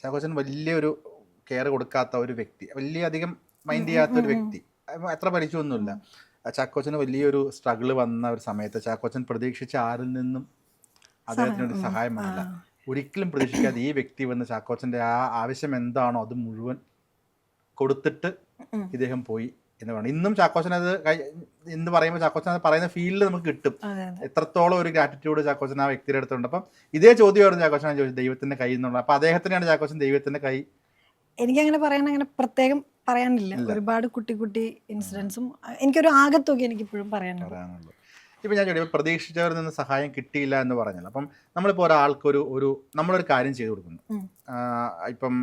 ചാക്കോച്ചൻ വലിയൊരു കെയർ കൊടുക്കാത്ത ഒരു വ്യക്തി, വലിയ അധികം മൈൻഡ് ചെയ്യാത്ത ഒരു വ്യക്തി, എത്ര പരിചയമൊന്നുമില്ല. ചാക്കോച്ചന് വലിയൊരു സ്ട്രഗിൾ വന്ന ഒരു സമയത്ത് ചാക്കോച്ചൻ പ്രതീക്ഷിച്ച ആരിൽ നിന്നും അദ്ദേഹത്തിന് ഒരു സഹായം വന്നില്ല. ഒരിക്കലും പ്രതീക്ഷിക്കാതെ ഈ വ്യക്തി വന്ന് ചാക്കോച്ചൻ്റെ ആ ആവശ്യം എന്താണോ അത് മുഴുവൻ കൊടുത്തിട്ട് ഇദ്ദേഹം പോയി എന്ന് പറഞ്ഞു. ഇന്നും ചാക്കോച്ചൻ അത് എന്ന് പറയുമ്പോൾ ചാക്കോച്ചൻ അത് പറയുന്ന ഫീലിൽ നമുക്ക് കിട്ടും എത്രത്തോളം ഒരു ഗ്രാറ്റിറ്റ്യൂഡ് ചാക്കോച്ചൻ ആ വ്യക്തിയുടെ അടുത്തുണ്ട്. അപ്പം ഇതേ ചോദ്യമായിരുന്നു ചാക്കോച്ചൻ ചോദിച്ചത്, ദൈവത്തിന്റെ കൈ എന്നുള്ളത്. അപ്പൊ അദ്ദേഹത്തിനാണ് ചാക്കോച്ചൻ ദൈവത്തിന്റെ കൈ. എനിക്കങ്ങനെ പറയാൻ അങ്ങനെ പ്രത്യേകം പറയാനില്ല. ഒരുപാട് കുട്ടി കുട്ടി ഇൻസിഡൻസും എനിക്കൊരു ആകത്തുക എനിക്കിപ്പോഴും പറയാനുള്ളൂ. ഇപ്പം ഞാൻ ചോദിക്കും, പ്രതീക്ഷിച്ചവരിൽ നിന്ന് സഹായം കിട്ടിയില്ല എന്ന് പറഞ്ഞല്ലോ. അപ്പം നമ്മളിപ്പോൾ ഒരാൾക്ക് നമ്മളൊരു കാര്യം ചെയ്തു കൊടുക്കുന്നു. ഇപ്പം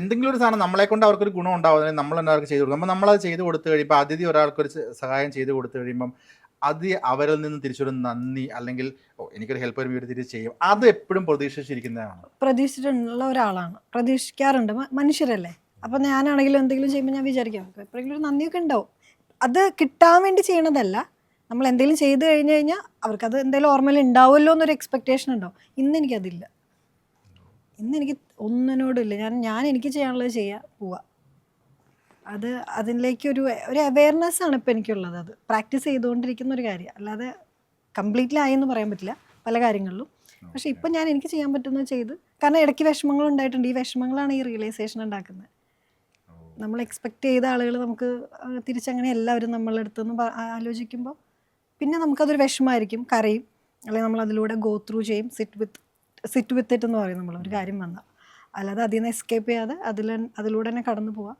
എന്തെങ്കിലും ഒരു സാധനം നമ്മളെ കൊണ്ട് അവർക്കൊരു ഗുണം ഉണ്ടാവുന്നത് നമ്മൾ തന്നെ അവർക്ക് ചെയ്തു കൊടുക്കും. അപ്പം നമ്മളത് ചെയ്ത് കൊടുത്തു കഴിയുമ്പോൾ അതിഥി ഒരാൾക്കൊരു സഹായം ചെയ്ത് കൊടുത്തു കഴിയുമ്പം അത് അവരിൽ നിന്ന് തിരിച്ചൊരു നന്ദി, അല്ലെങ്കിൽ എനിക്കൊരു ഹെൽപ്പ് വരുമ്പോൾ ഇവർ തിരിച്ച് ചെയ്യും, അത് എപ്പോഴും പ്രതീക്ഷിച്ചിരിക്കുന്നതാണ്. പ്രതീക്ഷിച്ചിട്ടുള്ള ഒരാളാണ്, പ്രതീക്ഷിക്കാറുണ്ട്, മനുഷ്യരല്ലേ. അപ്പം ഞാനാണെങ്കിലും എന്തെങ്കിലും ചെയ്യുമ്പോൾ ഞാൻ വിചാരിക്കാം എപ്പോഴെങ്കിലും ഒരു നന്ദിയൊക്കെ ഉണ്ടാവും. അത് കിട്ടാൻ വേണ്ടി ചെയ്യണതല്ല, നമ്മൾ എന്തെങ്കിലും ചെയ്ത് കഴിഞ്ഞ് കഴിഞ്ഞാൽ അവർക്കത് എന്തെങ്കിലും ഓർമ്മയിൽ ഉണ്ടാവുമല്ലോ എന്നൊരു എക്സ്പെക്റ്റേഷൻ ഉണ്ടാവും. ഇന്നെനിക്കതില്ല, ഇന്നെനിക്ക് ഒന്നിനോടുമില്ല. ഞാൻ എനിക്ക് ചെയ്യാനുള്ളത് ചെയ്യുക, പോവുക. അതിലേക്ക് ഒരു അവെയർനെസ് ആണ് ഇപ്പം എനിക്കുള്ളത്. അത് പ്രാക്ടീസ് ചെയ്തുകൊണ്ടിരിക്കുന്ന ഒരു കാര്യം, അല്ലാതെ കംപ്ലീറ്റ്ലി ആയി എന്ന് പറയാൻ പറ്റില്ല പല കാര്യങ്ങളിലും. പക്ഷെ ഇപ്പം ഞാൻ എനിക്ക് ചെയ്യാൻ പറ്റുന്നത് ചെയ്ത്, കാരണം ഇടയ്ക്ക് വിഷമങ്ങൾ ഉണ്ടായിട്ടുണ്ട്. ഈ വിഷമങ്ങളാണ് ഈ റിയലൈസേഷൻ ഉണ്ടാക്കുന്നത്. നമ്മൾ എക്സ്പെക്ട് ചെയ്ത ആളുകൾ നമുക്ക് തിരിച്ചങ്ങനെ എല്ലാവരും നമ്മളുടെ അടുത്തുനിന്ന് ആലോചിക്കുമ്പോൾ പിന്നെ നമുക്കതൊരു വിഷമമായിരിക്കും, കരയും, അല്ലെങ്കിൽ നമ്മൾ അതിലൂടെ ഗോ ത്രൂ ചെയ്യും. സിറ്റ് വിത്ത് ഇറ്റ് എന്ന് പറയും നമ്മൾ ഒരു കാര്യം വന്നാൽ. അല്ലാതെ അതിൽ നിന്ന് എസ്കേപ്പ് ചെയ്യാതെ അതിലൂടെ തന്നെ കടന്നു പോവാം.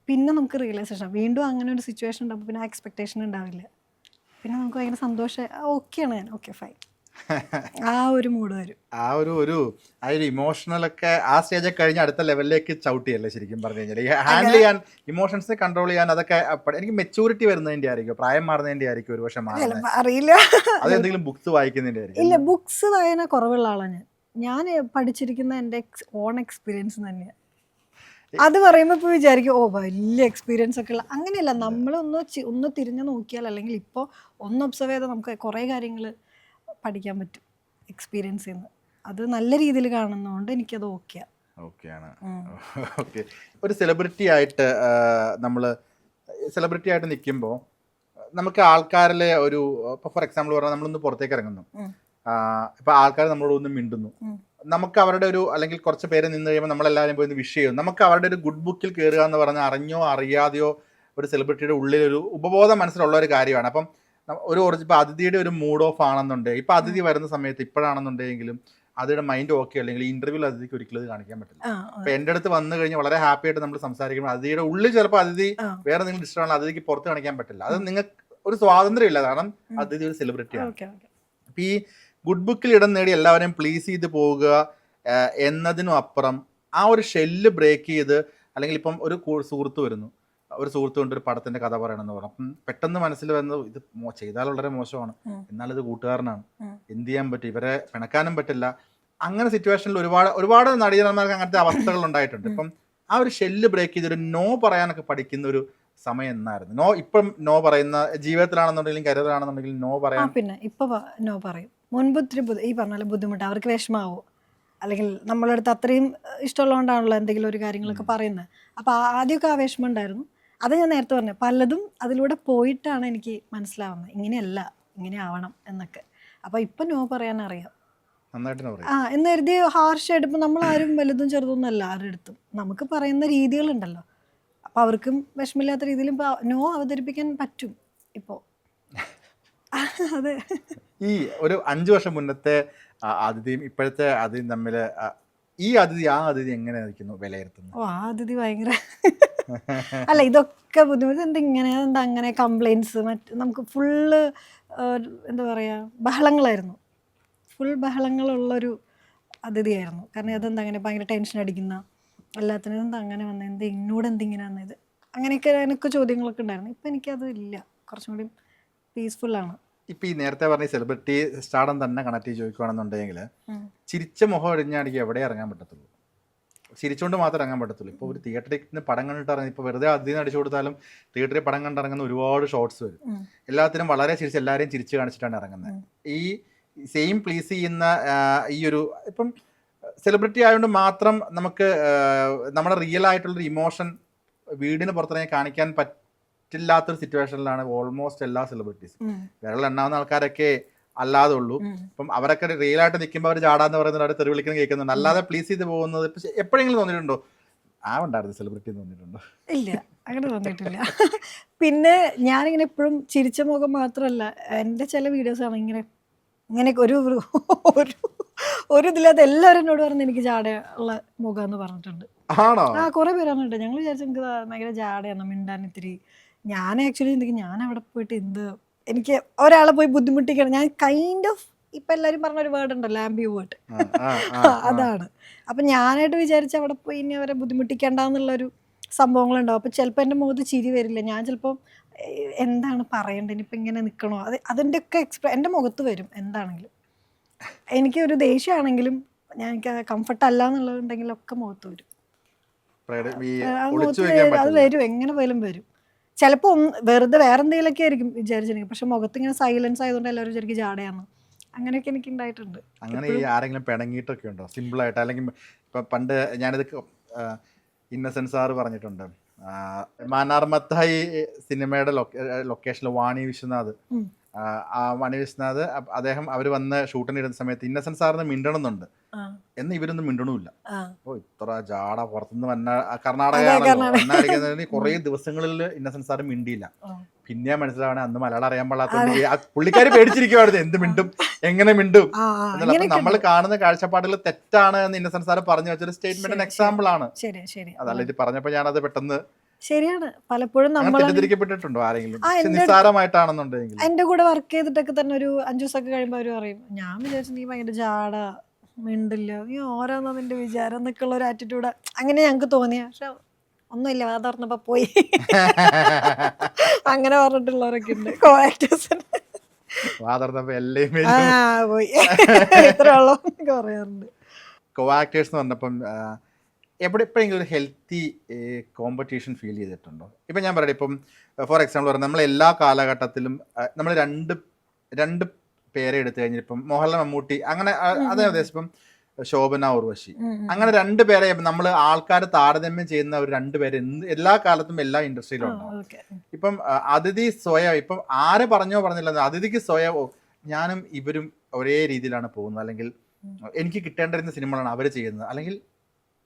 പിന്നെ നമുക്ക് റിയലൈസേഷൻ വീണ്ടും അങ്ങനെ ഒരു സിറ്റുവേഷൻ ഉണ്ടാകുമ്പോൾ പിന്നെ ആ എക്സ്പെക്റ്റേഷൻ ഉണ്ടാവില്ല. പിന്നെ നമുക്ക് ഭയങ്കര സന്തോഷം, ഓക്കെയാണ് ഞാൻ, ഓക്കെ ഫൈൻ, ആ ഒരു മൂഡ് വരും. ആ ഒരു ഇമോഷണലൊക്കെ ആ സ്റ്റേജൊക്കെ കഴിഞ്ഞ് അടുത്ത ലെവലിലേക്ക് ചവിട്ടിയല്ലേ ശരിക്കും പറഞ്ഞു കഴിഞ്ഞാൽ. ഹാൻഡിൽ ചെയ്യാൻ, ഇമോഷൻസിനെ കൺട്രോൾ ചെയ്യാൻ, അതൊക്കെ എനിക്ക് മെച്ചൂരിറ്റി വരുന്നതിൻ്റെ ആയിരിക്കും, പ്രായം മാറുന്നതിൻ്റെ ആയിരിക്കും ഒരു പക്ഷേ മാറുന്നത്, അറിയില്ല. അതെന്തെങ്കിലും ബുക്സ് വായിക്കുന്നതിൻ്റെ ആയിരിക്കും. ഇല്ല, ബുക്സ് വായന കുറവുള്ള ആളാണ് ഞാൻ പഠിച്ചിരിക്കുന്ന എൻ്റെ ഓൺ എക്സ്പീരിയൻസ് തന്നെയാണ്. അത് പറയുമ്പോൾ ഇപ്പോൾ വിചാരിക്കും വലിയ എക്സ്പീരിയൻസ് ഒക്കെ ഉള്ള, അങ്ങനെയല്ല. നമ്മളൊന്ന് തിരിഞ്ഞു നോക്കിയാൽ, അല്ലെങ്കിൽ ഇപ്പോൾ ഒന്ന് ഒബ്സർവ് ചെയ്താൽ നമുക്ക് കുറേ കാര്യങ്ങൾ പഠിക്കാൻ പറ്റും എക്സ്പീരിയൻസ് ചെയ്യുന്നത്. അത് നല്ല രീതിയിൽ കാണുന്നതുകൊണ്ട് എനിക്കത് ഓക്കെയാണ്. ഓക്കെ. ഒരു സെലിബ്രിറ്റി ആയിട്ട് നിൽക്കുമ്പോൾ നമുക്ക് ആൾക്കാരിലെ ഇപ്പോൾ ഫോർ എക്സാമ്പിൾ പറഞ്ഞാൽ നമ്മളൊന്ന് പുറത്തേക്ക് ഇറങ്ങുന്നു, ഇപ്പോൾ ആൾക്കാർ നമ്മളോടൊന്ന് മിണ്ടുന്നു, നമുക്ക് അവരുടെ അല്ലെങ്കിൽ കുറച്ച് പേര് നിന്ന് കഴിയുമ്പോൾ നമ്മളെല്ലാവരും പോയി വിഷ് ചെയ്യും, നമുക്ക് അവരുടെ ഒരു ഗുഡ് ബുക്കിൽ കയറുക എന്ന് പറഞ്ഞാൽ അറിഞ്ഞോ അറിയാതെയോ ഒരു സെലിബ്രിറ്റിയുടെ ഉള്ളിലൊരു ഉപബോധ മനസ്സിലുള്ള ഒരു കാര്യമാണ്. അപ്പം ഇപ്പോൾ അതിഥിയുടെ ഒരു മൂഡ് ഓഫ് ആണെന്നുണ്ടെങ്കിൽ, ഇപ്പോൾ അതിഥി വരുന്ന സമയത്ത് ഇപ്പോഴാണെന്നുണ്ടെങ്കിലും അതിയുടെ മൈൻഡ് ഓക്കെ അല്ലെങ്കിൽ ഇന്റർവ്യൂവിൽ അതിഥിക്ക് ഒരിക്കലും ഇത് കാണിക്കാൻ പറ്റില്ല. അപ്പോൾ എൻ്റെ അടുത്ത് വന്നു കഴിഞ്ഞാൽ വളരെ ഹാപ്പി ആയിട്ട് നമ്മൾ സംസാരിക്കുമ്പോൾ അതിഥിയുടെ ഉള്ളിൽ ചിലപ്പോൾ അതിഥി വേറെ എന്തെങ്കിലും ഇഷ്ടമാണ്, അതിഥിക്ക് പുറത്ത് കാണിക്കാൻ പറ്റില്ല. അത് നിങ്ങൾക്ക് ഒരു സ്വാതന്ത്ര്യം ഇല്ല, കാരണം അതിഥി ഒരു സെലിബ്രിറ്റിയാണ്. അപ്പം ഈ ഗുഡ് ബുക്കിൽ ഇടം നേടി എല്ലാവരെയും പ്ലീസ് ചെയ്ത് പോവുക എന്നതിനും അപ്പുറം ആ ഒരു ഷെല്ല് ബ്രേക്ക് ചെയ്ത്, അല്ലെങ്കിൽ ഇപ്പം ഒരു സുഹൃത്ത് വരുന്നു, ഒരു സുഹൃത്ത് കൊണ്ട് ഒരു പടത്തിന്റെ കഥ പറയണമെന്ന് പറഞ്ഞു, അപ്പം പെട്ടെന്ന് മനസ്സിൽ വന്നത് ഇത് ചെയ്താൽ വളരെ മോശമാണ്, എന്നാൽ ഇത് കൂട്ടുകാരനാണ്, എന്ത് ചെയ്യാൻ പറ്റും, ഇവരെ പിണക്കാനും പറ്റില്ല. അങ്ങനെ സിറ്റുവേഷനിൽ ഒരുപാട് നടീനന്മാർക്ക് അങ്ങനത്തെ അവസ്ഥകൾ ഉണ്ടായിട്ടുണ്ട്. ഇപ്പം ആ ഒരു ഷെല്ല് ബ്രേക്ക് ചെയ്തൊരു നോ പറയാനൊക്കെ പഠിക്കുന്ന ഒരു സമയം എന്നായിരുന്നു? ഇപ്പം നോ പറയുന്ന ജീവിതത്തിലാണെന്നുണ്ടെങ്കിലും കരിയറിലാണെന്നുണ്ടെങ്കിലും നോ പറയാൻ പിന്നെ ഇപ്പൊ നോ പറയും. മുൻപ് ഈ പറഞ്ഞ ബുദ്ധിമുട്ട്, അവർക്ക് വിഷമാവോ, അല്ലെങ്കിൽ നമ്മളടുത്ത് അത്രയും ഇഷ്ടമുള്ളതുകൊണ്ടാണല്ലോ എന്തെങ്കിലും ഒരു കാര്യങ്ങളൊക്കെ പറയുന്നത്. അപ്പോൾ ആദ്യമൊക്കെ ആ വിഷമം ഉണ്ടായിരുന്നു. അത് ഞാൻ നേരത്തെ പറഞ്ഞു, പലതും അതിലൂടെ പോയിട്ടാണ് എനിക്ക് മനസ്സിലാവുന്നത്, ഇങ്ങനെയല്ല ഇങ്ങനെ ആവണം എന്നൊക്കെ. അപ്പോൾ ഇപ്പം നോ പറയാൻ അറിയാം, എന്ന് കരുതി ഹാർഷായിട്ട്. ഇപ്പം നമ്മളാരും വലുതും ചെറുതൊന്നും അല്ല ആരുടെ അടുത്തും, നമുക്ക് പറയുന്ന രീതികളുണ്ടല്ലോ. അപ്പോൾ അവർക്കും വിഷമില്ലാത്ത രീതിയിൽ ഇപ്പോൾ നോ അവതരിപ്പിക്കാൻ പറ്റും ഇപ്പോൾ. അതെ. ഈ ഒരു 5 വർഷം മുന്നത്തെ അതിഥിയും ഇപ്പോഴത്തെ അതിഥിയും തമ്മിൽ ഈ അതിഥി ആ അതിഥി എങ്ങനെയായിരിക്കുന്നു വിലയിരുത്തുന്നത്? ആ അതിഥി ഭയങ്കര അല്ല, ഇതൊക്കെ ബുദ്ധിമുട്ട്, എന്താ അങ്ങനെ കംപ്ലൈൻറ്റ്സ്, നമുക്ക് ഫുള്ള് എന്താ പറയുക, ബഹളങ്ങളായിരുന്നു. ഫുൾ ബഹളങ്ങളുള്ളൊരു അതിഥിയായിരുന്നു. കാരണം അതെന്താ അങ്ങനെ ഭയങ്കര ടെൻഷൻ അടിക്കുന്ന, എല്ലാത്തിനും എന്താ അങ്ങനെ വന്നത്, എന്നോട് എന്തിങ്ങനെ വന്നത്, അങ്ങനെയൊക്കെ ചോദ്യങ്ങളൊക്കെ ഉണ്ടായിരുന്നു. ഇപ്പം എനിക്കത് ഇല്ല, കുറച്ചും കൂടി പീസ്ഫുള്ളാണ്. ഇപ്പം ഈ നേരത്തെ പറഞ്ഞ സെലിബ്രിറ്റി സ്റ്റാർഡം തന്നെ കണക്ട് ചെയ്ത് ചോദിക്കുകയാണെന്നുണ്ടെങ്കിൽ, ചിരിച്ച മുഖം ഒഴിഞ്ഞാണെങ്കിൽ എവിടെ ഇറങ്ങാൻ പറ്റത്തുള്ളൂ, ചിരിച്ചുകൊണ്ട് മാത്രമേ ഇറങ്ങാൻ പറ്റത്തുള്ളൂ. ഇപ്പോൾ ഒരു തിയേറ്ററിൽ നിന്ന് പടം കണ്ടിട്ട് ഇറങ്ങി, ഇപ്പോൾ വെറുതെ അതിഥി അടിച്ചു കൊടുത്താലും തിയേറ്ററിൽ പടം കണ്ടിറങ്ങുന്ന ഒരുപാട് ഷോർട്സ് വരും. എല്ലാത്തിനും വളരെ ചിരിച്ച് എല്ലാവരെയും ചിരിച്ച് കാണിച്ചിട്ടാണ് ഇറങ്ങുന്നത്. ഈ സെയിം പ്ലീസ് ചെയ്യുന്ന ഈ ഒരു ഇപ്പം സെലിബ്രിറ്റി ആയതുകൊണ്ട് മാത്രം നമുക്ക് നമ്മുടെ റിയൽ ആയിട്ടുള്ളൊരു ഇമോഷൻ വീടിന് പുറത്തിറങ്ങി കാണിക്കാൻ പറ്റില്ലാത്തൊരു സിറ്റുവേഷനിലാണ് ഓൾമോസ്റ്റ് എല്ലാ സെലിബ്രിറ്റീസും. വിരലെണ്ണാവുന്ന ആൾക്കാരൊക്കെ അല്ലാതെ ഉള്ളൂ. ഇപ്പം അവരൊക്കെ റിയൽ ആയിട്ട് നിൽക്കുമ്പോൾ അവർ ചാടാന്ന് പറയുന്നത് തെറി വിളിക്കുന്നത് കേൾക്കുന്നുണ്ട്. അല്ലാതെ പ്ലീസ് ചെയ്ത് പോകുന്നത് ഇപ്പം എപ്പോഴെങ്കിലും തോന്നിയിട്ടുണ്ടോ ഉണ്ടായിരുന്നു സെലിബ്രിറ്റി തോന്നിയിട്ടുണ്ടോ? ഇല്ല, അങ്ങനെ തോന്നിയിട്ടില്ല. പിന്നെ ഞാനിങ്ങനെ എപ്പോഴും ചിരിച്ച മുഖം മാത്രമല്ല, എൻ്റെ ചില വീഡിയോസാണ് ഇങ്ങനെ ഒരു ഇതില്ലാതെ എല്ലാവരും എന്നോട് പറഞ്ഞ് എനിക്ക് ജാടയുള്ള മുഖം എന്ന് പറഞ്ഞിട്ടുണ്ട്. ആണോ? കുറെ പേര് പറഞ്ഞിട്ടുണ്ട്. ഞങ്ങൾ വിചാരിച്ചു എനിക്ക് ഭയങ്കര ജാടയാണ്, മിണ്ടാൻ ഇത്തിരി. ഞാൻ ആക്ച്വലി ചിന്തിക്കും ഞാൻ അവിടെ പോയിട്ട് എനിക്ക് ഒരാളെ പോയി ബുദ്ധിമുട്ടിക്കണം. ഞാൻ കൈൻഡ് ഓഫ് ഇപ്പൊ എല്ലാരും പറഞ്ഞ ഒരു വേർഡ് ഉണ്ടല്ലോ, ആംബിവേർട്ട്, അതാണ്. അപ്പൊ ഞാനായിട്ട് വിചാരിച്ച അവിടെ പോയി ഇനി അവരെ ബുദ്ധിമുട്ടിക്കേണ്ടെന്നുള്ളൊരു സംഭവങ്ങളുണ്ടാവും. അപ്പൊ ചിലപ്പോൾ എൻ്റെ മുഖത്ത് ചിരി വരില്ല. ഞാൻ ചിലപ്പോൾ എന്താണ് പറയേണ്ടത്, ഇനിയിപ്പോൾ ഇങ്ങനെ നിൽക്കണോ, അതിൻ്റെ ഒക്കെ എൻ്റെ മുഖത്ത് വരും. എന്താണെങ്കിലും എനിക്കൊരു ദേഷ്യമാണെങ്കിലും എനിക്ക് കംഫർട്ട് അല്ല എന്നുള്ളതുണ്ടെങ്കിലൊക്കെ മുഖത്ത് വരും. അത് വരും, എങ്ങനെ പോലും വരും. ചിലപ്പോൾ വെറുതെ വേറെ എന്തെങ്കിലുമൊക്കെ ആയിരിക്കും വിചാരിച്ചിരിക്കും, പക്ഷെ മുഖത്ത് ഇങ്ങനെ സൈലൻസ് ആയതുകൊണ്ട് എല്ലാവരും വിചാരിക്കും ജാടയാണ്. അങ്ങനെയൊക്കെ എനിക്ക് ഉണ്ടായിട്ടുണ്ട്. അങ്ങനെ ഈ ആരെങ്കിലും പിണങ്ങിയിട്ടൊക്കെ ഉണ്ടോ സിമ്പിൾ ആയിട്ട്? അല്ലെങ്കിൽ ഇപ്പൊ പണ്ട് ഞാനിത് ഇന്നസെന്റ് സാറ് പറഞ്ഞിട്ടുണ്ട്, മാനാർമത്തായി സിനിമയുടെ ലൊക്കേഷനിൽ വാണി വിശ്വനാഥ്, വാണി വിശ്വനാഥ് അദ്ദേഹം അവർ വന്ന് ഷൂട്ടിന് ഇടുന്ന സമയത്ത് ഇന്നസെന്റ് സാറിന് മിണ്ടണമെന്നുണ്ട് എന്ന് ഇവരൊന്നും മിണ്ടണമില്ല. ഓ ഇത്ര ജാട പുറത്തുനിന്ന് വന്ന കർണാടകയാണല്ലോ കുറെ ദിവസങ്ങളിൽ ഇന്നസെന്റ് സാറ് മിണ്ടിയില്ല. പിന്നെ മനസ്സിലാവണേ അന്ന് മലയാളം അറിയാൻ പാടാത്ത പുള്ളിക്കാര് പേടിച്ചിരിക്കുവായിരുന്നു, എന്ത് മിണ്ടും എങ്ങനെ മിണ്ടും എന്നല്ല. അപ്പൊ നമ്മൾ കാണുന്ന കാഴ്ചപ്പാടുകൾ തെറ്റാണ് എന്ന് ഇന്നസെന്റ് സാറ് പറഞ്ഞു വെച്ചൊരു സ്റ്റേറ്റ്മെന്റ് എക്സാമ്പിൾ ആണ്. അതല്ല ഇത് പറഞ്ഞപ്പോ ഞാനത് പെട്ടെന്ന് ശരിയാണ്. പലപ്പോഴും നമ്മൾ തെറ്റിദ്ധരിക്കപ്പെട്ടിട്ടുണ്ടോ ആരെങ്കിലും നിസ്സാരമായിട്ടാണെന്നുണ്ടെങ്കിൽ? എന്റെ കൂടെ വർക്ക് ചെയ്തിട്ടൊക്കെ തന്നെ ഒരു 5 ദിവസമൊക്കെ കഴിയുമ്പോൾ അവർ പറയും, ഞാൻ വിചാരിച്ചു നീ ഭയങ്കര ജാട, മിണ്ടില്ല, നീ ഓരോന്നോ നിന്റെ വിചാരം എന്നൊക്കെയുള്ള ഒരു ആറ്റിറ്റ്യൂഡ് അങ്ങനെ ഞങ്ങൾക്ക് തോന്നിയ. പക്ഷെ ഒന്നുമില്ല, വാ തുറന്നപ്പോ പോയി അങ്ങനെ പറഞ്ഞിട്ടുള്ളവരൊക്കെ ഉണ്ട്. കോ ആക്ടേഴ്സിന് പോയി ഇത്ര ഉള്ളൂ പറയാറുണ്ട്. കോ ആക്ടേഴ്സ് എന്ന് പറഞ്ഞപ്പം എപ്പോഴെങ്കിലും ഒരു ഹെൽത്തി കോമ്പറ്റീഷൻ ഫീൽ ചെയ്തിട്ടുണ്ടോ? ഇപ്പം ഞാൻ പറയട്ടെ, ഇപ്പം ഫോർ എക്സാമ്പിൾ പറഞ്ഞാൽ നമ്മൾ എല്ലാ കാലഘട്ടത്തിലും നമ്മൾ രണ്ട് പേരെ എടുത്തു കഴിഞ്ഞാൽ ഇപ്പം മോഹൻലാൽ മമ്മൂട്ടി അങ്ങനെ അതേ ഉദ്ദേശം, ഇപ്പം ശോഭന ഉർവശി, അങ്ങനെ 2 പേരെ നമ്മൾ ആൾക്കാർ താരതമ്യം ചെയ്യുന്ന ഒരു 2 പേര് എല്ലാ കാലത്തും എല്ലാ ഇൻഡസ്ട്രിയിലും ഉണ്ടാവും. ഇപ്പം അതിഥി സ്വയം, ഇപ്പം ആര് പറഞ്ഞില്ല, അതിഥിക്ക് സ്വയം ഞാനും ഇവരും ഒരേ രീതിയിലാണ് പോകുന്നത്, അല്ലെങ്കിൽ എനിക്ക് കിട്ടേണ്ടിരുന്ന സിനിമകളാണ് അവർ ചെയ്യുന്നത്, അല്ലെങ്കിൽ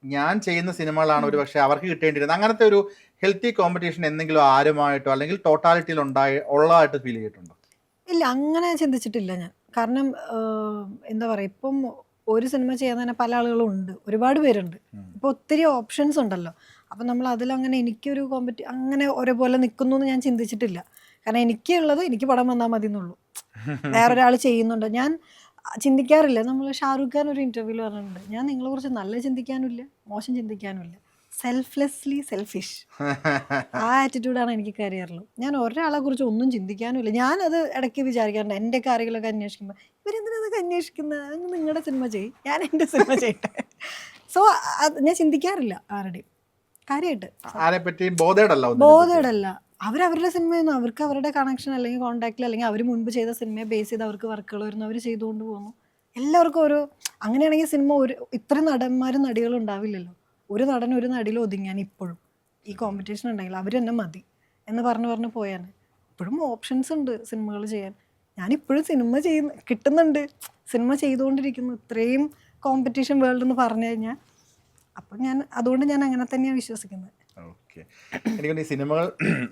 ഞാൻ ചെയ്യുന്ന സിനിമകളാണ് ഒരു പക്ഷേ അവർക്ക് കിട്ടേണ്ടിയിരുന്നത്. അങ്ങനത്തെ ഒരു ഹെൽത്തി കോമ്പറ്റീഷൻ എന്തെങ്കിലും ആരുമായിട്ടോ അല്ലെങ്കിൽ ടോട്ടാലിറ്റിയിൽ ഉള്ളതായിട്ട് ഫീൽ ചെയ്തിട്ടുണ്ടോ? ഇല്ല, അങ്ങനെ ചിന്തിച്ചിട്ടില്ല ഞാൻ. കാരണം എന്താ പറയുക, ഇപ്പം ഒരു സിനിമ ചെയ്യാൻ തന്നെ പല ആളുകളും ഉണ്ട്, ഒരുപാട് പേരുണ്ട്. ഇപ്പോൾ ഒത്തിരി ഓപ്ഷൻസ് ഉണ്ടല്ലോ. അപ്പം നമ്മൾ അതിലങ്ങനെ എനിക്കൊരു അങ്ങനെ ഒരേപോലെ നിൽക്കുന്നു എന്ന് ഞാൻ ചിന്തിച്ചിട്ടില്ല. കാരണം എനിക്കുള്ളത് എനിക്ക് പടം വന്നാൽ മതി എന്നുള്ളൂ. വേറൊരാൾ ചെയ്യുന്നുണ്ടോ ഞാൻ ചിന്തിക്കാറില്ല. നമ്മൾ ഷാറുഖ് ഖാൻ ഒരു ഇൻ്റർവ്യൂവിൽ പറഞ്ഞിട്ടുണ്ട്, ഞാൻ നിങ്ങളെക്കുറിച്ച് നല്ല ചിന്തിക്കാനുമില്ല മോശം ചിന്തിക്കാനുമില്ല, സെൽഫ്ലെസ്ലി സെൽഫിഷ്. ആ ആറ്റിറ്റ്യൂഡാണ് എനിക്ക് കരിയറിലും. ഞാൻ ഒരാളെ കുറിച്ച് ഒന്നും ചിന്തിക്കാനുമില്ല. ഞാനത് ഇടയ്ക്ക് വിചാരിക്കാറുണ്ട്, എൻ്റെ കാര്യങ്ങളൊക്കെ അന്വേഷിക്കുമ്പോൾ ഇവരെന്തിനതൊക്കെ അന്വേഷിക്കുന്നത്, അങ്ങ് നിങ്ങളുടെ സിനിമ ചെയ്യും, ഞാൻ എൻ്റെ സിനിമ ചെയ്യട്ടെ. സോ ഞാൻ ചിന്തിക്കാറില്ല ആരുടെയും കാര്യമായിട്ട്. ബോധേഡല്ല. അവരവരുടെ സിനിമയൊന്നും അവർക്ക് അവരുടെ കണക്ഷൻ അല്ലെങ്കിൽ കോൺടാക്റ്റിൽ അല്ലെങ്കിൽ അവർ മുൻപ് ചെയ്ത സിനിമയെ ബേസ് ചെയ്ത് അവർക്ക് വർക്കുകൾ വരുന്നു, അവർ ചെയ്തുകൊണ്ട് പോകുന്നു. എല്ലാവർക്കും ഓരോ, അങ്ങനെയാണെങ്കിൽ സിനിമ ഇത്ര നടന്മാരും നടികളും ഉണ്ടാവില്ലല്ലോ. ഒരു നടൻ ഒരു നടിയിൽ ഒതുങ്ങിയാൻ ഇപ്പോഴും ഈ കോമ്പറ്റീഷൻ ഉണ്ടെങ്കിൽ അവർ തന്നെ മതി എന്ന് പറഞ്ഞ് പോയാൽ ഇപ്പോഴും ഓപ്ഷൻസ് ഉണ്ട് സിനിമകൾ ചെയ്യാൻ. ഞാനിപ്പോഴും സിനിമ കിട്ടുന്നുണ്ട്, സിനിമ ചെയ്തുകൊണ്ടിരിക്കുന്നു. ഇത്രയും കോമ്പറ്റീഷൻ വേൾഡ് എന്ന് പറഞ്ഞു കഴിഞ്ഞാൽ അപ്പം അതുകൊണ്ട് ഞാൻ അങ്ങനെ തന്നെയാണ് വിശ്വസിക്കുന്നത്. ഓക്കെ, എനിക്ക് ഈ സിനിമകൾ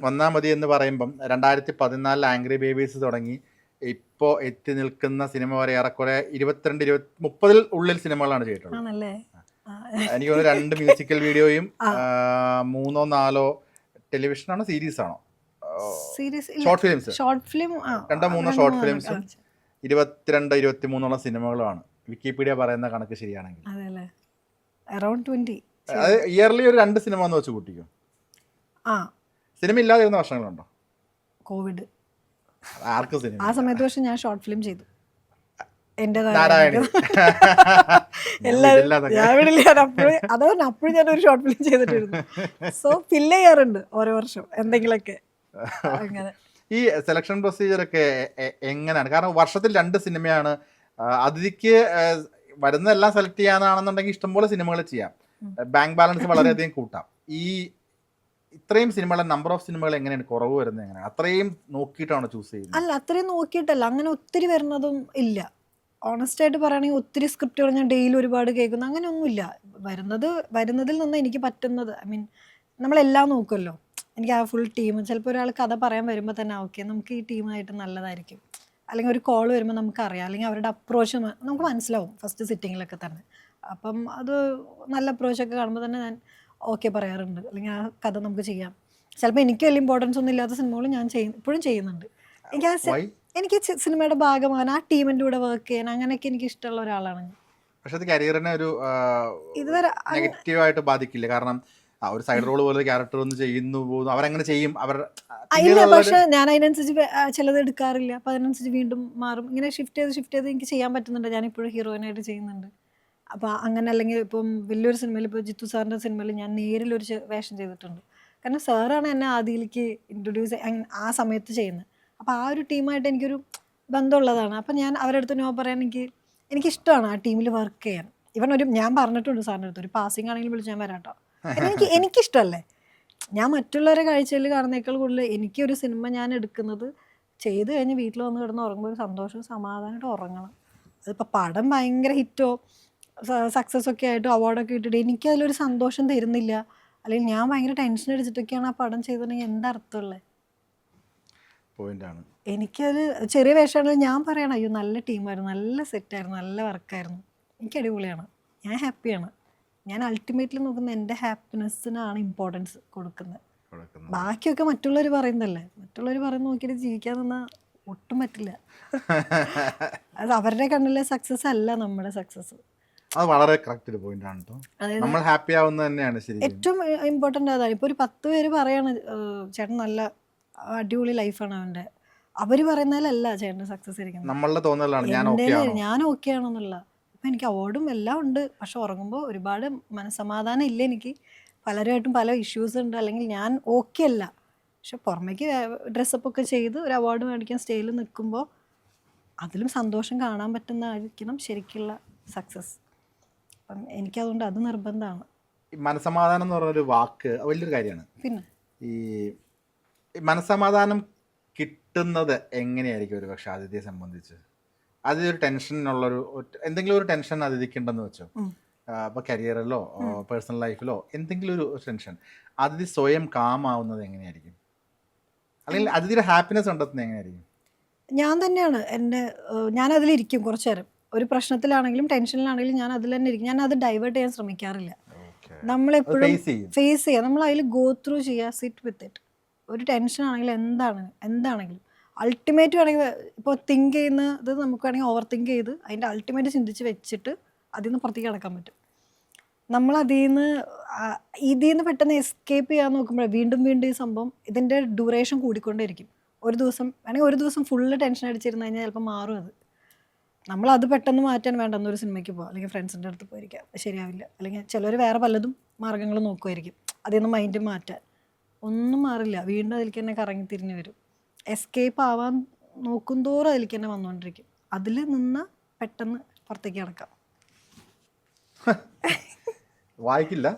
വന്നാൽ മതി എന്ന് പറയുമ്പം 2014 ആംഗ്രി ബേബീസ് തുടങ്ങി ഇപ്പോൾ എത്തി നിൽക്കുന്ന സിനിമ വരെ ഏറെക്കുറെ 22-30 ഉള്ളിൽ സിനിമകളാണ് ചെയ്തിട്ടുള്ളത്. എനിക്ക് തോന്നുന്നു 2 മ്യൂസിക്കൽ വീഡിയോയും 3-4 ടെലിവിഷനാണോ സീരീസ് ആണോ ഷോർട്ട് ഫിലിംസ്, 2-3 ഷോർട്ട് ഫിലിംസും 22-23 സിനിമകളുമാണ് വിക്കിപീഡിയ പറയുന്ന കണക്ക് ശരിയാണെങ്കിൽ. അത് ഇയർലി ഒരു 2 സിനിമ എന്ന് വെച്ച് കൂട്ടിക്കോ. സിനിമ ഇല്ലാതിരുന്ന വർഷങ്ങളുണ്ടോ? കോവിഡ് ആർക്കും സിനിമ ആ സമയത്ത്. പക്ഷെ ഞാൻ ഷോർട്ട് ഫിലിം ചെയ്തു. അപ്പോഴും ഞാനൊരു ഷോർട്ട് ഫിലിം ചെയ്തിട്ടിരുന്നു. സോ ഫില്ല് ചെയ്യാറുണ്ട് ഓരോ വർഷം എന്തെങ്കിലുമൊക്കെ. അങ്ങനെ ഈ സെലക്ഷൻ പ്രൊസീജിയർ ഒക്കെ എങ്ങനെയാണ്? കാരണം വർഷത്തിൽ 2 സിനിമയാണ്. അതിഥിക്ക് വരുന്നതെല്ലാം സെലക്ട് ചെയ്യാനാണെന്നുണ്ടെങ്കിൽ ഇഷ്ടംപോലെ സിനിമകൾ ചെയ്യാം, ബാങ്ക് ബാലൻസ് വളരെയധികം കൂട്ടാം. ഈ ഇത്രയും സിനിമകളെ നമ്പർ ഓഫ് സിനിമകൾ എങ്ങനെയാണ് കുറവ് വരുന്നത്? എങ്ങനെയാണ് അത്രയും നോക്കിയിട്ടാണ് ചൂസ് ചെയ്യുന്നത്? അല്ല, അത്രയും നോക്കിയിട്ടല്ല, അങ്ങനെ ഒത്തിരി വരുന്നതും ഇല്ല. ഓണസ്റ്റ് ആയിട്ട് പറയുകയാണെങ്കിൽ ഒത്തിരി സ്ക്രിപ്റ്റുകൾ ഞാൻ ഡെയിലി ഒരുപാട് കേൾക്കുന്നു, അങ്ങനെയൊന്നുമില്ല. വരുന്നതിൽ നിന്ന് എനിക്ക് പറ്റുന്നത്, ഐ മീൻ നമ്മളെല്ലാം നോക്കുമല്ലോ. എനിക്ക് ആ ഫുൾ ടീം, ചിലപ്പോൾ ഒരാൾ കഥ പറയാൻ വരുമ്പോൾ തന്നെ ഓക്കെ നമുക്ക് ഈ ടീമായിട്ട് നല്ലതായിരിക്കും, അല്ലെങ്കിൽ ഒരു കോൾ വരുമ്പോൾ നമുക്കറിയാം, അല്ലെങ്കിൽ അവരുടെ അപ്രോച്ച് നമുക്ക് മനസ്സിലാവും ഫസ്റ്റ് സിറ്റിങ്ങിലൊക്കെ തന്നെ. അപ്പം അത് നല്ല അപ്രോച്ചൊക്കെ കാണുമ്പോൾ തന്നെ ഞാൻ ഓക്കെ പറയാറുണ്ട്, അല്ലെങ്കിൽ ആ കഥ നമുക്ക് ചെയ്യാം. ചിലപ്പോൾ എനിക്ക് വലിയ ഇമ്പോർട്ടൻസ് ഒന്നും ഇല്ലാത്ത സിനിമകളും ഞാൻ ഇപ്പോഴും ചെയ്യുന്നുണ്ട്. എനിക്ക് സിനിമയുടെ ഭാഗമാകാൻ, ആ ടീമിൻ്റെ കൂടെ വർക്ക് ചെയ്യാൻ, അങ്ങനെയൊക്കെ എനിക്ക് ഇഷ്ടമുള്ള ഒരാളാണ്. പക്ഷെ അത് കരിയറിനെ ഒരു ഇതുവരെ നെഗറ്റീവായിട്ട് ബാധിക്കില്ല? കാരണം ഒരു സൈഡ് റോൾ പോലെ ക്യാരക്ടർ ഒന്ന് ചെയ്യുന്നു പോകുന്നു, അവരങ്ങനെ ചെയ്യും, ഇല്ല. പക്ഷെ ഞാൻ അതിനനുസരിച്ച് ചിലത് എടുക്കാറില്ല, അപ്പം അതിനനുസരിച്ച് വീണ്ടും മാറും. ഇങ്ങനെ ഷിഫ്റ്റ് ചെയ്ത് എനിക്ക് ചെയ്യാൻ പറ്റുന്നുണ്ട്. ഞാനിപ്പോഴും ഹീറോയിനായിട്ട് ചെയ്യുന്നുണ്ട്. അപ്പോൾ അങ്ങനെ, അല്ലെങ്കിൽ ഇപ്പം വലിയൊരു സിനിമയിൽ, ഇപ്പോൾ ജിത്തു സാറിൻ്റെ സിനിമയിൽ ഞാൻ നേരിലൊരു വേഷം ചെയ്തിട്ടുണ്ട്. കാരണം സാറാണ് എന്നെ ആദ്യയിലേക്ക് ഇൻട്രൊഡ്യൂസ് ആ സമയത്ത് ചെയ്യുന്നത്. അപ്പോൾ ആ ഒരു ടീമായിട്ട് എനിക്കൊരു ബന്ധമുള്ളതാണ്. അപ്പം ഞാൻ അവരുടെ അടുത്ത് നോ പറയാൻ എനിക്കിഷ്ടമാണ് ആ ടീമിൽ വർക്ക് ചെയ്യാൻ. ഞാൻ പറഞ്ഞിട്ടുണ്ട് സാറിൻ്റെ അടുത്ത്, ഒരു പാസിംഗ് ആണെങ്കിലും വിളിച്ച് ഞാൻ വരാട്ടോ. എനിക്കിഷ്ടമല്ലേ, ഞാൻ മറ്റുള്ളവരെ കാഴ്ചയിൽ കാണുന്നേക്കാൾ കൂടുതൽ എനിക്കൊരു സിനിമ ഞാൻ എടുക്കുന്നത് ചെയ്ത് കഴിഞ്ഞ് വീട്ടിൽ വന്ന് കിടന്ന് ഉറങ്ങുമ്പോൾ ഒരു സന്തോഷവും സമാധാനമായിട്ട് ഉറങ്ങണം. അതിപ്പോൾ പടം ഭയങ്കര ഹിറ്റോ സക്സസ് ഒക്കെ ആയിട്ട് അവാർഡൊക്കെ കിട്ടിയിട്ട് എനിക്കതിലൊരു സന്തോഷം തരുന്നില്ല, അല്ലെങ്കിൽ ഞാൻ ഭയങ്കര ടെൻഷൻ അടിച്ചിട്ടൊക്കെയാണ് ആ പടം ചെയ്തിട്ടുണ്ടെങ്കിൽ എന്താ അർത്ഥമുള്ളത്? പോയിന്റാണ്. എനിക്കത് ചെറിയ വേഷമാണെങ്കിൽ ഞാൻ പറയണം, അയ്യോ നല്ല ടീമായിരുന്നു, നല്ല സെറ്റായിരുന്നു, നല്ല വർക്കായിരുന്നു, എനിക്ക് അടിപൊളിയാണ്, ഞാൻ ഹാപ്പിയാണ്. ഞാൻ അൾട്ടിമേറ്റ്ലി നോക്കുന്നത് എൻ്റെ ഹാപ്പിനെസ്സിനാണ് ഇമ്പോർട്ടൻസ് കൊടുക്കുന്നത്. ബാക്കിയൊക്കെ മറ്റുള്ളവർ പറയുന്നതല്ലേ, മറ്റുള്ളവർ പറയുന്ന നോക്കിയിട്ട് ജീവിക്കാൻ നിന്നാൽ ഒട്ടും പറ്റില്ല. അത് അവരുടെ കണ്ണിലെ സക്സസ് അല്ല നമ്മുടെ സക്സസ്. അത് വളരെ കറക്റ്റ് ഒരു പോയിന്റ് ആണ്. നമ്മൾ ഹാപ്പി ആവുന്നത് തന്നെയാണ് ശരി, ഏറ്റവും ഇമ്പോർട്ടൻ്റ് അതാണ്. ഇപ്പോൾ ഒരു 10 പേര് പറയാണ് ചേട്ടൻ നല്ല അടിപൊളി ലൈഫാണ് അവൻ്റെ, അവർ പറയുന്നതിലല്ല ചേട്ടൻ്റെ സക്സസ് ഇരിക്കുന്നത്, നമ്മളുടെ തോന്നലാണ് ഞാൻ ഓക്കെ ആണെന്നുള്ള. ഇപ്പം എനിക്ക് അവാർഡും എല്ലാം ഉണ്ട്, പക്ഷെ ഉറങ്ങുമ്പോൾ ഒരുപാട് മനസ്സമാധാനം ഇല്ല. എനിക്ക് പലരുമായിട്ടും പല ഇഷ്യൂസ് ഉണ്ട്, അല്ലെങ്കിൽ ഞാൻ ഓക്കെ അല്ല. പക്ഷെ പുറമേക്ക് ഡ്രസ്സപ്പൊക്കെ ചെയ്ത് ഒരു അവാർഡ് മേടിക്കാൻ സ്റ്റേജിൽ നിൽക്കുമ്പോൾ അതിലും സന്തോഷം കാണാൻ പറ്റുന്നതായിരിക്കണം ശരിക്കുള്ള സക്സസ്. അപ്പം എനിക്കതുകൊണ്ട് അത് നിർബന്ധമാണ്. മനസ്സമാധാനം എന്ന് പറഞ്ഞൊരു വാക്ക് വലിയൊരു കാര്യമാണ്. പിന്നെ ഈ മനസ്സമാധാനം കിട്ടുന്നത് എങ്ങനെയായിരിക്കും? ഒരു പക്ഷെ അതിഥിയെ സംബന്ധിച്ച് അതൊരു ടെൻഷനുള്ളൊരു എന്തെങ്കിലും ഒരു ടെൻഷൻ അതിഥിക്കുണ്ടെന്ന് വെച്ചോ, ഇപ്പോൾ കരിയറിലോ പേഴ്സണൽ ലൈഫിലോ എന്തെങ്കിലും ഒരു ടെൻഷൻ, അതിഥി സ്വയം കാമാവുന്നത് എങ്ങനെയായിരിക്കും? അല്ലെങ്കിൽ അതിഥിയുടെ ഹാപ്പിനെസ് കണ്ടെത്തുന്നത് എങ്ങനെയായിരിക്കും? ഞാൻ തന്നെയാണ് ഞാൻ അതിലിരിക്കും കുറച്ചു നേരം. ഒരു പ്രശ്നത്തിലാണെങ്കിലും ടെൻഷനിലാണെങ്കിലും ഞാൻ അതിൽ തന്നെ ഇരിക്കും. ഞാൻ അത് ഡൈവേർട്ട് ചെയ്യാൻ ശ്രമിക്കാറില്ല. നമ്മളെപ്പോഴും ഫേസ് ചെയ്യുക, നമ്മൾ അതിൽ ഗോ ത്രൂ ചെയ്യുക, സിറ്റ് വിത്ത് ഇറ്റ്. ഒരു ടെൻഷൻ ആണെങ്കിലും എന്താണെങ്കിലും അൾട്ടിമേറ്റ് വേണമെങ്കിൽ ഇപ്പോൾ തിങ്ക് ചെയ്യുന്നത് നമുക്ക് വേണമെങ്കിൽ ഓവർ തിങ്ക് ചെയ്ത് അതിൻ്റെ അൾട്ടിമേറ്റ് ചിന്തിച്ച് വെച്ചിട്ട് അതിൽ നിന്ന് പുറത്തേക്ക് കിടക്കാൻ പറ്റും. നമ്മൾ ഇതിൽ നിന്ന് പെട്ടെന്ന് എസ്കേപ്പ് ചെയ്യാൻ നോക്കുമ്പോൾ വീണ്ടും ഈ സംഭവം ഇതിൻ്റെ ഡ്യൂറേഷൻ കൂടിക്കൊണ്ടേയിരിക്കും. ഒരു ദിവസം ഫുള്ള് ടെൻഷൻ അടിച്ചിരുന്നു കഴിഞ്ഞാൽ ചിലപ്പോൾ മാറും അത്. നമ്മളത് പെട്ടെന്ന് മാറ്റാൻ വേണ്ട, എന്നൊരു സിനിമയ്ക്ക് പോകാം, അല്ലെങ്കിൽ ഫ്രണ്ട്സിൻ്റെ അടുത്ത് പോയിരിക്കാം, ശരിയാവില്ല. അല്ലെങ്കിൽ ചിലർ വേറെ പലതും മാർഗ്ഗങ്ങൾ നോക്കുമായിരിക്കും അതിൽ നിന്ന് മൈൻഡ് മാറ്റാൻ. ഒന്നും മാറില്ല, വീണ്ടും അതിലേക്ക് തന്നെ കറങ്ങി തിരിഞ്ഞ് വരും. എസ്കേപ്പ് ആവാൻ നോക്കും തോറും അതിലേക്ക് തന്നെ വന്നുകൊണ്ടിരിക്കും. അതിൽ നിന്ന് പെട്ടെന്ന് പുറത്തേക്ക് കിടക്കാം. വായിക്കില്ല,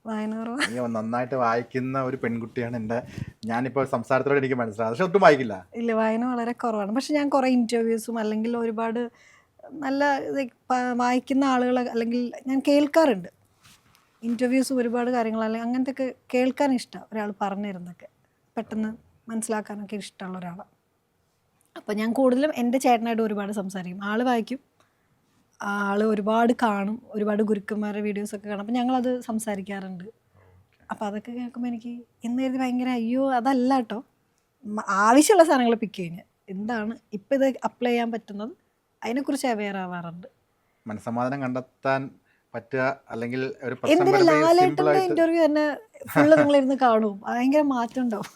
വായന കുറവാണ്. നന്നായിട്ട് വായിക്കുന്ന ഒരു പെൺകുട്ടിയാണ് ഞാനിപ്പോൾ സംസാരത്തോടെ എനിക്ക് മനസ്സിലാകും, പക്ഷെ ഒട്ടും വായിക്കില്ല. ഇല്ല, വായന വളരെ കുറവാണ്. പക്ഷെ ഞാൻ കുറേ ഇൻ്റർവ്യൂസും അല്ലെങ്കിൽ ഒരുപാട് നല്ല വായിക്കുന്ന ആളുകൾ, അല്ലെങ്കിൽ ഞാൻ കേൾക്കാറുണ്ട് ഇൻ്റർവ്യൂസും ഒരുപാട് കാര്യങ്ങൾ, അല്ലെങ്കിൽ അങ്ങനത്തെ ഒക്കെ കേൾക്കാൻ ഇഷ്ടമാണ്. ഒരാൾ പറഞ്ഞു തരുന്നതൊക്കെ പെട്ടെന്ന് മനസ്സിലാക്കാനൊക്കെ ഇഷ്ടമുള്ള ഒരാളാണ്. അപ്പോൾ ഞാൻ കൂടുതലും എൻ്റെ ചേട്ടനായിട്ട് ഒരുപാട് സംസാരിക്കും. ആൾ വായിക്കും, ആൾ ഒരുപാട് കാണും, ഒരുപാട് ഗുരുക്കന്മാരുടെ വീഡിയോസൊക്കെ കാണും. അപ്പോൾ ഞങ്ങളത് സംസാരിക്കാറുണ്ട്. അപ്പോൾ അതൊക്കെ കേൾക്കുമ്പോൾ എനിക്ക് എന്ന് കരുതി ഭയങ്കര അയ്യോ അതല്ല കേട്ടോ, ആവശ്യമുള്ള സാധനങ്ങൾ പിക്ക് കഴിഞ്ഞാൽ എന്താണ് ഇപ്പം ഇത് അപ്ലൈ ചെയ്യാൻ പറ്റുന്നത് അതിനെക്കുറിച്ച് അവെയർ ആവാറുണ്ട്. മനസ്സമാധാനം കണ്ടെത്താൻ പറ്റുക, അല്ലെങ്കിൽ ഒരു ലാലേട്ടൻ്റെ ഇൻ്റർവ്യൂ തന്നെ ഫുള്ള് നിങ്ങളിരുന്ന് കാണും, ഭയങ്കര മാറ്റം ഉണ്ടാവും,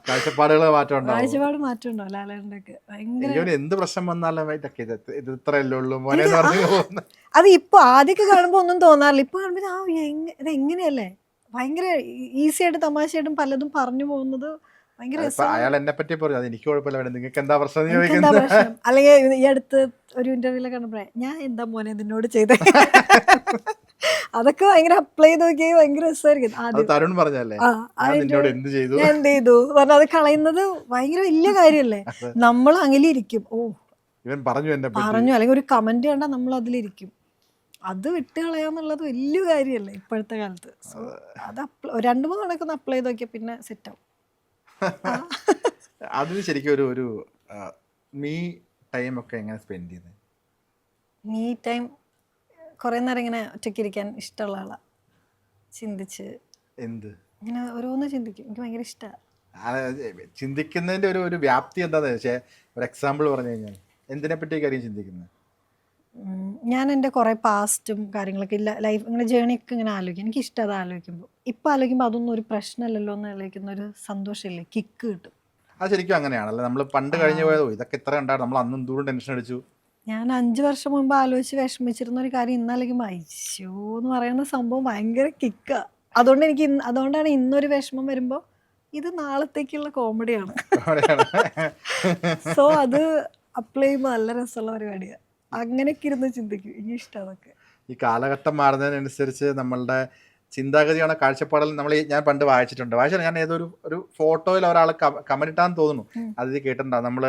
കാഴ്ചപ്പാട് മാറ്റം ഉണ്ടാവും ലാലേട്ടൻ്റെ ഒക്കെ. ഭയങ്കര എന്ത് പ്രശ്നം വന്നാലും അത് ഇപ്പോൾ ആദ്യമൊക്കെ കാണുമ്പോൾ ഒന്നും തോന്നാറില്ല, ഇപ്പോൾ കാണുമ്പോൾ ഇത് എങ്ങനെയല്ലേ ഭയങ്കര ഈസി ആയിട്ട് തമാശയായിട്ടും പലതും പറഞ്ഞു പോകുന്നത് ഭയങ്കര ഇപ്പൊ രസമാണ്. അയാൾ എന്നെ പറ്റി പറഞ്ഞു അത് എനിക്ക് കുഴപ്പമില്ല വേണം നിങ്ങൾക്ക് എന്താ പ്രശ്നം എന്ന് എനിക്ക് എന്താ ചോദിക്കുന്നത്. പ്രശ്നം? അല്ലെങ്കിൽ ഈ അടുത്ത് ഒരു ഇന്റർവ്യൂല് കണ്ടപ്പോഴേ ഞാൻ എന്താ മോനെ നിന്നോട് ചെയ്തേ അതൊക്കെ ഭയങ്കര അപ്ലൈ ചെയ്ത് നോക്കിയാൽ ഭയങ്കര രസമായിരിക്കും. അത് ആദ്യം തരുൺ പറഞ്ഞല്ലേ ആ ഞാൻ നിന്നോട് എന്ത് ചെയ്തു. ഞാൻ എന്ത് ചെയ്തു പറഞ്ഞാൽ അത് കളയുന്നത് ഭയങ്കര വലിയ കാര്യമല്ലേ. നമ്മൾ അകലിരിക്കും, ഓ ഇവൻ പറഞ്ഞു എന്നെ പറ്റി. പറഞ്ഞു, അല്ലെങ്കിൽ ഒരു കമന്റ് കണ്ടാൽ നമ്മൾ അതിലിരിക്കും. അത് വിട്ട് കളയാന്നുള്ളത് വലിയ കാര്യമല്ലേ ഇപ്പോഴത്തെ കാലത്ത്. സോ അത് 2-3 കണക്കൊന്ന് അപ്ലൈ ചെയ്ത് നോക്കിയാൽ പിന്നെ സെറ്റാവും. അതിന് ശരിക്കും ഒരു മീ ടൈം ഒക്കെ എങ്ങനെ സ്പെൻഡ് ചെയ്യുന്നത്? മീ ടൈം കുറേ നേരം ഇങ്ങനെ ഒറ്റയ്ക്കിരിക്കാൻ ഇഷ്ടമുള്ള ആളാണ്. ചിന്തിച്ച് എന്ത് ഇങ്ങനെ ഓരോന്ന് ചിന്തിക്കും, എനിക്ക് ഭയങ്കര ഇഷ്ടമാണ്. ചിന്തിക്കുന്നതിന്റെ ഒരു വ്യാപ്തി എന്താന്ന് വെച്ചാൽ ഒരു എക്സാമ്പിൾ പറഞ്ഞു കഴിഞ്ഞാൽ എന്തിനെ പറ്റിയൊക്കെയായിരിക്കും ചിന്തിക്കുന്നത്? ഞാൻ എൻ്റെ കുറേ പാസ്റ്റും കാര്യങ്ങളൊക്കെ ഇല്ല ലൈഫ് ഇങ്ങനെ ജേണിയൊക്കെ ഇങ്ങനെ ആലോചിക്കും. എനിക്ക് ഇഷ്ടം അത് ആലോചിക്കുമ്പോൾ. ഇപ്പം ആലോചിക്കുമ്പോൾ അതൊന്നും ഒരു പ്രശ്നമല്ലല്ലോ എന്ന് ആലോചിക്കുന്ന ഒരു സന്തോഷമില്ലേ, കിക്ക് കിട്ടും. അത് ശരിക്കും അങ്ങനെയാണല്ലേ. നമ്മൾ പണ്ട് കഴിഞ്ഞു പോയതോ ഇതൊക്കെ ഇത്ര ഉണ്ടായിരുന്നു, നമ്മൾ അന്നും ദൂരം ടെൻഷൻ അടിച്ചു. ഞാൻ 5 വർഷം മുമ്പ് ആലോചിച്ച് വിഷമിച്ചിരുന്ന ഒരു കാര്യം ഇന്നാലോചിക്കുമ്പോൾ അയ്യോ എന്ന് പറയുന്ന സംഭവം ഭയങ്കര കിക്കാണ്. അതുകൊണ്ടാണ് ഇന്നൊരു വിഷമം വരുമ്പോൾ ഇത് നാളത്തേക്കുള്ള കോമഡിയാണ്. സോ അത് അപ്ലൈ ചെയ്യുമ്പോൾ നല്ല രസമുള്ള പരിപാടിയാണ്. അങ്ങനെയൊക്കെ ഇരുന്ന് ചിന്തിക്കും, എനിക്ക് ഇഷ്ടം അതൊക്കെ. ഈ കാലഘട്ടം മാറുന്നതിനനുസരിച്ച് നമ്മളുടെ ചിന്താഗതിയാണ് കാഴ്ചപ്പാടിൽ ഞാൻ പണ്ട് വായിച്ചിട്ടുണ്ട്. ഞാൻ ഒരു ഫോട്ടോയിൽ ഒരാൾ കമന്റ് ഇട്ടാന്ന് തോന്നുന്നു, അത് കേട്ടിട്ടുണ്ടാവും. നമ്മൾ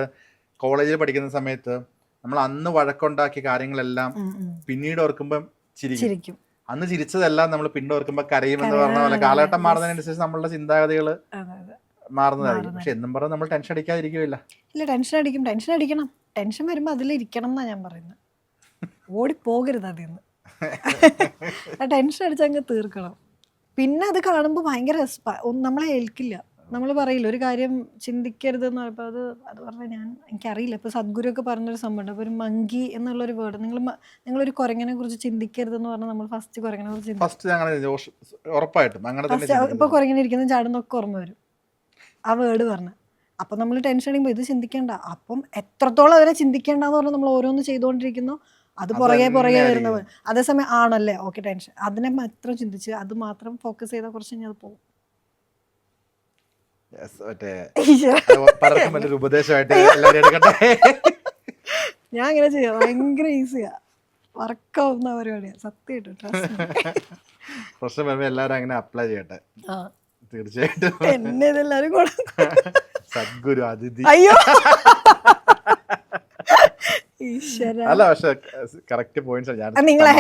കോളേജിൽ പഠിക്കുന്ന സമയത്ത് നമ്മൾ അന്ന് വഴക്കുണ്ടാക്കിയ കാര്യങ്ങളെല്ലാം പിന്നീട് ഓർക്കുമ്പോൾ ചിരിക്കും. അന്ന് ചിരിച്ചതെല്ലാം നമ്മൾ പിന്നീട് ഓർക്കുമ്പോൾ കരയുമെന്ന് പറഞ്ഞ പോലെ കാലഘട്ടം മാറുന്നതിനനുസരിച്ച് നമ്മളുടെ ചിന്താഗതികൾ മാറുന്നതായിരിക്കും. പക്ഷെ എന്നും പറഞ്ഞാൽ നമ്മൾ ടെൻഷൻ അടിക്കാതിരിക്കില്ല. ഇല്ല, ടെൻഷൻ അടിക്കണം. ടെൻഷൻ വരുമ്പോൾ അതിലിരിക്കണം എന്നാണ് ഞാൻ പറയുന്നത്. ഓടിപ്പോകരുത് അതിൽ നിന്ന്. ടെൻഷൻ അടിച്ചങ്ങ് തീർക്കണം. പിന്നെ അത് കാണുമ്പോൾ ഭയങ്കര നമ്മളെ ഏൽക്കില്ല. നമ്മൾ പറയില്ല ഒരു കാര്യം ചിന്തിക്കരുതെന്ന് പറയുമ്പോൾ അത് പറഞ്ഞാൽ എനിക്കറിയില്ല. ഇപ്പോൾ സദ്ഗുരു ഒക്കെ പറഞ്ഞൊരു സംഭവമുണ്ട്. അപ്പോൾ ഒരു മങ്കി എന്നുള്ളൊരു വേർഡ് നിങ്ങളൊരു കുരങ്ങനെ കുറിച്ച് ചിന്തിക്കരുതെന്ന് പറഞ്ഞാൽ നമ്മൾ ഫസ്റ്റ് കുരങ്ങനെ കുറിച്ച് ഇപ്പോൾ കുരങ്ങനെ ഇരിക്കുന്ന ചാടുന്നൊക്കെ ഓർമ്മ വരും ആ വേർഡ് പറഞ്ഞാൽ. അപ്പം നമ്മൾ ടെൻഷൻ അടിക്കുമ്പോൾ ഇത് ചിന്തിക്കേണ്ട, അപ്പം എത്രത്തോളം അതിനെ ചിന്തിക്കേണ്ടെന്ന് പറഞ്ഞാൽ നമ്മൾ ഓരോന്ന് ചെയ്തുകൊണ്ടിരിക്കുന്നു, അത് പുറകെ വരുന്നത്. അതേസമയം ആണല്ലേ ഓക്കെ ടെൻഷൻ, അതിനെ മാത്രം ചിന്തിച്ച് അത് മാത്രം ഫോക്കസ് ചെയ്താൽ കുറച്ച് കഴിഞ്ഞാൽ അത് പോകും. ഞാൻ അങ്ങനെ ചെയ്യാം, ഭയങ്കര ഈസിയാ, വർക്കാവുന്ന പരിപാടിയാണ് സത്യമായിട്ട്. പ്രശ്നം വരുമ്പോൾ എല്ലാവരും അങ്ങനെ അപ്ലൈ ചെയ്യട്ടെ. തീർച്ചയായിട്ടും എന്നെ ഇതെല്ലാരും കൂടെ സദ്ഗുരു അതിഥി. അയ്യോ അല്ല, പക്ഷെ കറക്റ്റ് പോയിന്റ്സ്. നിങ്ങളെ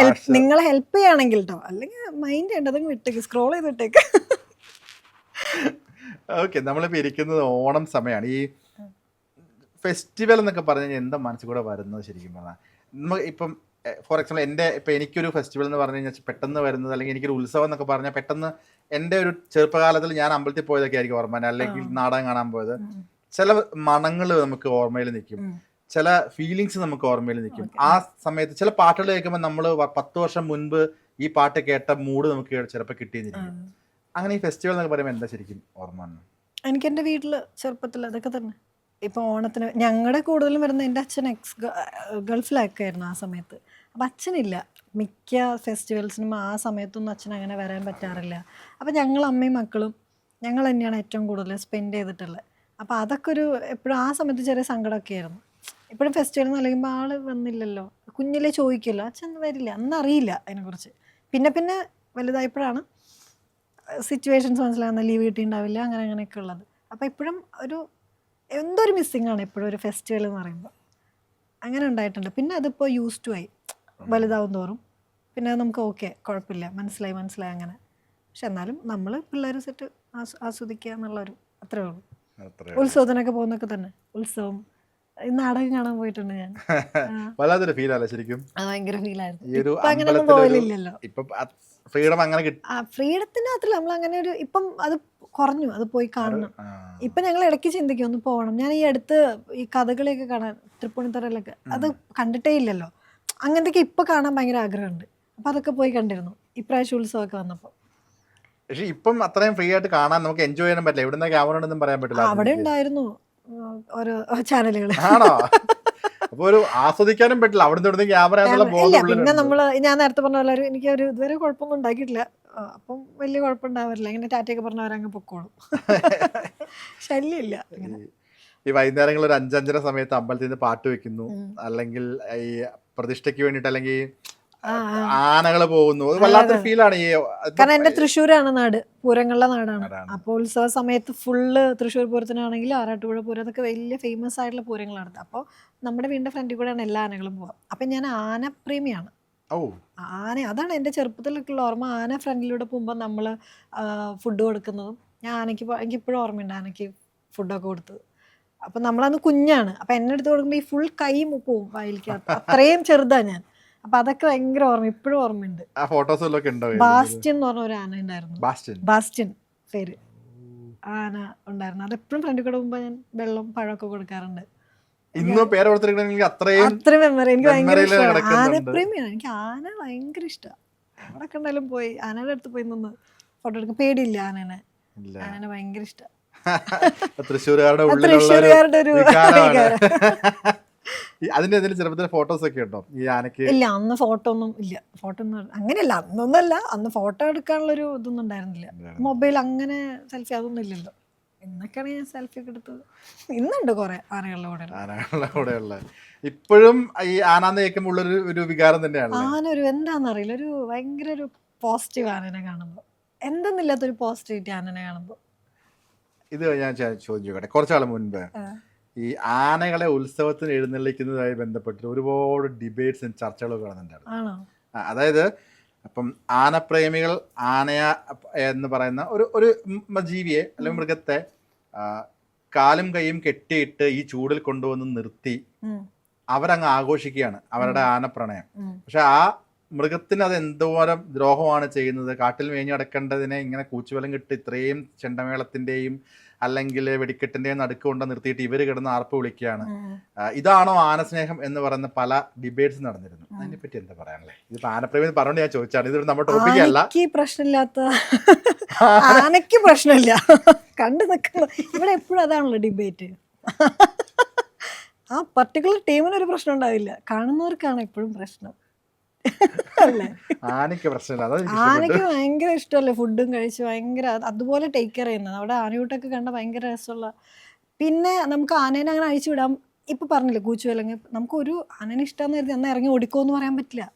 ഹെൽപ്പ് ചെയ്യുകയാണെങ്കിൽ കേട്ടോ, അല്ലെങ്കിൽ മൈൻഡ് ചെയ്യേണ്ടത് വിട്ടേക്ക്, സ്ക്രോൾ ചെയ്തിട്ടേക്ക്. ഓക്കെ, നമ്മളിപ്പോൾ ഇരിക്കുന്നത് ഓണം സമയമാണ്. ഈ ഫെസ്റ്റിവൽ എന്നൊക്കെ പറഞ്ഞു കഴിഞ്ഞാൽ എന്താ മനസ്സിൽ കൂടെ വരുന്നത് ശരിക്കും പറഞ്ഞാൽ? നമ്മൾ ഇപ്പം ഫോർ എക്സാമ്പിൾ എനിക്കൊരു ഫെസ്റ്റിവൽ എന്ന് പറഞ്ഞു കഴിഞ്ഞാൽ പെട്ടെന്ന് വരുന്നത്, അല്ലെങ്കിൽ എനിക്കൊരു ഉത്സവം എന്നൊക്കെ പറഞ്ഞാൽ പെട്ടെന്ന് എൻ്റെ ഒരു ചെറുപ്പകാലത്തിൽ ഞാൻ അമ്പലത്തിൽ പോയതൊക്കെ ആയിരിക്കും ഓർമ്മ, അല്ലെങ്കിൽ നാടകം കാണാൻ പോയത്. ചില മണങ്ങൾ നമുക്ക് ഓർമ്മയിൽ നിൽക്കും, ചില ഫീലിങ്സ് നമുക്ക് ഓർമ്മയിൽ നിൽക്കും. ആ സമയത്ത് ചില പാട്ടുകൾ കേൾക്കുമ്പോൾ നമ്മൾ 10 വർഷം മുൻപ് ഈ പാട്ട് കേട്ട മൂഡ് നമുക്ക് ചിലപ്പോൾ കിട്ടിയെന്നിരിക്കും. അങ്ങനെ ഈ ഫെസ്റ്റിവൽ എന്നൊക്കെ പറയുമ്പോൾ എന്താ ശരിക്കും ഓർമ്മ? എനിക്ക് എൻ്റെ വീട്ടിൽ ചെറുപ്പത്തിൽ അതൊക്കെ തന്നെ. ഇപ്പോൾ ഓണത്തിന് ഞങ്ങളുടെ കൂടുതലും വരുന്ന എൻ്റെ അച്ഛൻ ഗൾഫിലൊക്കെ ആയിരുന്നു ആ സമയത്ത്. അപ്പം അച്ഛനില്ല മിക്ക ഫെസ്റ്റിവൽസിനും. ആ സമയത്തൊന്നും അച്ഛൻ അങ്ങനെ വരാൻ പറ്റാറില്ല. അപ്പം ഞങ്ങൾ അമ്മയും മക്കളും ഞങ്ങൾ തന്നെയാണ് ഏറ്റവും കൂടുതൽ സ്പെൻഡ് ചെയ്തിട്ടുള്ളത്. അപ്പോൾ അതൊക്കെ എപ്പോഴും ആ സമയത്ത് ചെറിയ സങ്കടമൊക്കെ ആയിരുന്നു. എപ്പോഴും ഫെസ്റ്റിവൽ എന്ന് പറയുമ്പോൾ ആൾ വന്നില്ലല്ലോ, കുഞ്ഞിലേ ചോദിക്കുമല്ലോ, അച്ഛൻ വരില്ല, അന്നറിയില്ല അതിനെക്കുറിച്ച്. പിന്നെ വലുതായപ്പോഴാണ് സിറ്റുവേഷൻസ് മനസ്സിലാകുന്ന, ലീവ് കിട്ടിയിട്ടുണ്ടാവില്ല, അങ്ങനെയൊക്കെ ഉള്ളത്. അപ്പോൾ ഇപ്പോഴും എന്തോ ഒരു മിസ്സിങ് ആണ് എപ്പോഴും ഒരു ഫെസ്റ്റിവൽ എന്ന് പറയുമ്പോൾ. അങ്ങനെ ഉണ്ടായിട്ടുണ്ട്. പിന്നെ അതിപ്പോൾ യൂസ് ടു ആയി, വലുതാവും തോറും പിന്നെ നമുക്ക് ഓക്കെ കുഴപ്പമില്ല, മനസ്സിലായി അങ്ങനെ. പക്ഷെ എന്നാലും നമ്മൾ പിള്ളേർ സെറ്റ് ആസ്വദിക്കുക എന്നുള്ളൊരു അത്രേ ഉള്ളൂ. ഉത്സവത്തിനൊക്കെ പോകുന്നൊക്കെ തന്നെ, ഉത്സവം നാടകം കാണാൻ പോയിട്ടുണ്ട് ഞാൻ. വല്ലാത്തൊരു ഫീലല്ലേ ശരിക്കും? ഭയങ്കര ഫീലായിരുന്നു. അങ്ങനെയൊന്നും പോയില്ലല്ലോ. ഫ്രീഡത്തിന്റെ അകത്തില്ല നമ്മൾ അങ്ങനെ ഇപ്പം അത് കുറഞ്ഞു, അത് പോയി കാണണം. ഇപ്പൊ ഞങ്ങൾ ഇടയ്ക്ക് ചിന്തിക്കും ഒന്ന് പോകണം. ഞാൻ ഈ അടുത്ത് ഈ കഥകളിയൊക്കെ കാണാൻ തൃപ്പൂണിത്തറയിലൊക്കെ അത് കണ്ടിട്ടേ ഇല്ലല്ലോ. അങ്ങനത്തെയൊക്കെ ഇപ്പൊ കാണാൻ ഭയങ്കര ആഗ്രഹമുണ്ട്. അപ്പൊ അതൊക്കെ പോയി കണ്ടിരുന്നു ഇപ്രാവശ്യം ഉത്സവമൊക്കെ വന്നപ്പോൾ. പക്ഷെ ഇപ്പം അത്രയും ഫ്രീ ആയിട്ട് കാണാൻ നമുക്ക് എൻജോയ് ചെയ്യാൻ പറ്റില്ല. എവിടുന്ന ക്യാമറ ഉണ്ടെന്നും പറയാൻ പറ്റില്ല. അവിടെ ഉണ്ടായിരുന്നു ഓരോ ചാനലുകൾ. ആണോ? അപ്പൊ ഒരു ആസ്വദിക്കാനും പറ്റില്ല, അവിടെ നിന്ന് ക്യാമറ എന്നുള്ള ഇല്ല ബോധം പിന്നെ ഉള്ളിലുണ്ട്. നമ്മള് ഞാൻ നേരത്തെ പറഞ്ഞ പോലെ എനിക്ക് ഒരു ഇതുവരെ കുഴപ്പമൊന്നും ഉണ്ടാക്കിയിട്ടില്ല. അപ്പം വലിയ കുഴപ്പമുണ്ടാവാറില്ല. ഇങ്ങനെ ടാറ്റയൊക്കെ പറഞ്ഞവരങ്ങ് പൊക്കോളും. ശല്യമില്ല അങ്ങനെ. ഈ വൈകുന്നേരങ്ങളിൽ ഒരു 5-5:30 സമയത്ത് അമ്പലത്തിൽ നിന്ന് പാട്ട് വെക്കുന്നു, അല്ലെങ്കിൽ ഈ പ്രതിഷ്ഠയ്ക്ക് വേണ്ടിട്ട്, അല്ലെങ്കിൽ ആനകള് പോകുന്നു, അത് വല്ലാത്തൊരു ഫീലാണ്. ഈ കാരണം എന്റെ തൃശ്ശൂരാണ് നാട്, പൂരങ്ങളുടെ നാടാണ്. അപ്പോൾ ഉത്സവ സമയത്ത് ഫുള്ള് തൃശ്ശൂർ പൂരത്തിനാണെങ്കിൽ ആറാട്ടുപുഴ പൂരം, അതൊക്കെ വലിയ ഫേമസ് ആയിട്ടുള്ള പൂരങ്ങളാണ്. അപ്പോൾ നമ്മുടെ വീടിന്റെ ഫ്രണ്ടിൽ കൂടെയാണ് എല്ലാ ആനകളും പോവാം. അപ്പം ഞാൻ ആനപ്രേമിയാണ്. ആന അതാണ് എൻ്റെ ചെറുപ്പത്തിലൊക്കെയുള്ള ഓർമ്മ. ആന ഫ്രണ്ടിലൂടെ പോകുമ്പോൾ നമ്മൾ ഫുഡ് കൊടുക്കുന്നതും ഞാൻ എനിക്കിപ്പോഴും ഓർമ്മയുണ്ട് ആനയ്ക്ക് ഫുഡൊക്കെ കൊടുത്തത്. അപ്പം നമ്മളന്ന് കുഞ്ഞാണ്. അപ്പം എന്നെ എടുത്ത് കൊടുക്കുമ്പോൾ ഈ ഫുൾ കൈ പോവും വായിലേക്ക്, അത്രയും ചെറുതാണ് ഞാൻ. അപ്പം അതൊക്കെ ഭയങ്കര ഓർമ്മ, ഇപ്പോഴും ഓർമ്മയുണ്ട്. ബാസ്റ്റ്യൻ എന്ന് പറഞ്ഞ ഒരു ആന ഉണ്ടായിരുന്നു, ബാസ്റ്റ്യൻ പേര് ആന ഉണ്ടായിരുന്നു. അതെപ്പോഴും ഫ്രണ്ടിൽ കൂടെ പോകുമ്പോൾ ഞാൻ വെള്ളം പഴമൊക്കെ കൊടുക്കാറുണ്ട്. അത്ര മെമ്മറി എനിക്ക് ഭയങ്കര ഇഷ്ടമാണ്. ആനപ്രേമിയാണ്, എനിക്ക് ആന ഭയങ്കര ഇഷ്ടമാണ്. എവിടെ കണ്ടാലും പോയി ആനയുടെ അടുത്ത് പോയി നിന്ന് ഫോട്ടോ എടുക്കും. പേടിയില്ല ആനനെ ഭയങ്കര ഇഷ്ടമാണ്. തൃശ്ശൂരുകാരുടെ ഒരു അതിന്റെ എന്തെങ്കിലും ചെറുപ്പത്തിലെ ഫോട്ടോസ് ഒക്കെ ഉണ്ടോ ഈ ആനക്ക്? ഇല്ല, അന്ന് ഫോട്ടോ ഒന്നും ഇല്ല. ഫോട്ടോ ഒന്നും അങ്ങനെയല്ല, അന്നൊന്നല്ല, അന്ന് ഫോട്ടോ എടുക്കാനുള്ളൊരു ഇതൊന്നും ഉണ്ടായിരുന്നില്ല. മൊബൈൽ അങ്ങനെ സെൽഫി അതൊന്നും ഇല്ലല്ലോ. എന്നൊക്കെയാണ് ഞാൻ സെൽഫി ഒക്കെ എടുത്തത്. ഇന്നുണ്ട് കുറെ ആനകളുടെ കൂടെ. ഇപ്പോഴും ഈ ആനാന്ന് കേൾക്കുമ്പോൾ ഉള്ളൊരു ഒരു വികാരം തന്നെയാണ്. ആന ഒരു എന്താണെന്നറിയില്ല, ഒരു ഭയങ്കര ഒരു പോസിറ്റീവ് ആനനെ കാണുമ്പോൾ, എന്തെന്നില്ലാത്തൊരു പോസിറ്റിവിറ്റി ആനനെ കാണുമ്പോൾ. ഇത് ഞാൻ ചോദിച്ചോട്ടെ, കുറച്ചാൾ മുൻപ് ഈ ആനകളെ ഉത്സവത്തിന് എഴുന്നള്ളിക്കുന്നതുമായി ബന്ധപ്പെട്ട് ഒരുപാട് ഡിബേറ്റ്സും ചർച്ചകളൊക്കെ നടന്നിട്ടുണ്ടായിരുന്നു. അതായത് അപ്പം ആനപ്രേമികൾ ആനയ എന്ന് പറയുന്ന ഒരു ജീവിയെ അല്ലെങ്കിൽ മൃഗത്തെ കാലും കൈയും കെട്ടിയിട്ട് ഈ ചൂടിൽ കൊണ്ടുവന്ന് നിർത്തി അവരങ്ങ് ആഘോഷിക്കുകയാണ് അവരുടെ ആനപ്രണയം. പക്ഷെ ആ മൃഗത്തിന് അത് എന്തോരം ദ്രോഹമാണ് ചെയ്യുന്നത്. കാട്ടിൽ മേഞ്ഞടക്കേണ്ടതിനെ ഇങ്ങനെ കൂച്ചുവലം കിട്ടി ഇത്രയും ചെണ്ടമേളത്തിന്റെയും അല്ലെങ്കിൽ വെടിക്കെട്ടിന്റെയും നടുക്ക് കൊണ്ട് നിർത്തിയിട്ട് ഇവര് കിടന്ന് ആർപ്പ് വിളിക്കുകയാണ്. ഇതാണോ ആനസ്നേഹം എന്ന് പറയുന്ന പല ഡിബേറ്റ്സ് നടന്നിരുന്നു. അതിനെ പറ്റി എന്താ പറയാനല്ലേ? ഇതിപ്പോ ആനപ്രേമി പറഞ്ഞോണ്ട് ഞാൻ ചോദിച്ചാണ്, ഇതൊരു നമ്മുടെ ടോപ്പിക് അല്ല. പ്രശ്നമില്ലാത്ത ആനയ്ക്ക് പ്രശ്നമില്ല, കണ്ടു നിൽക്കുന്ന ഇവിടെ എപ്പോഴും അതാണല്ലോ ഡിബേറ്റ്. ആ പർട്ടിക്കുലർ ടീമിനൊരു പ്രശ്നം ഉണ്ടാവില്ല, കാണുന്നവർക്കാണ് എപ്പോഴും പ്രശ്നം. ആനയ്ക്ക് പ്രശ്നമില്ല, ആനയ്ക്ക് ഭയങ്കര ഇഷ്ടമല്ലേ ഫുഡും കഴിച്ച് ഭയങ്കര അതുപോലെ ടേക്ക് കെയർ ചെയ്യുന്നത്. അവിടെ ആനയൂട്ടൊക്കെ കണ്ട ഭയങ്കര രസമുള്ള. പിന്നെ നമുക്ക് ആനേനെ അങ്ങനെ അഴിച്ചു വിടാം. ഇപ്പൊ പറഞ്ഞില്ലേ കൂച്ചുവല്ലെങ്കിൽ, നമുക്ക് ഒരു ആനേനെ ഇഷ്ടമെന്ന് കരുതി അന്ന് ഇറങ്ങി ഓടിക്കോന്ന് പറയാൻ പറ്റില്ല.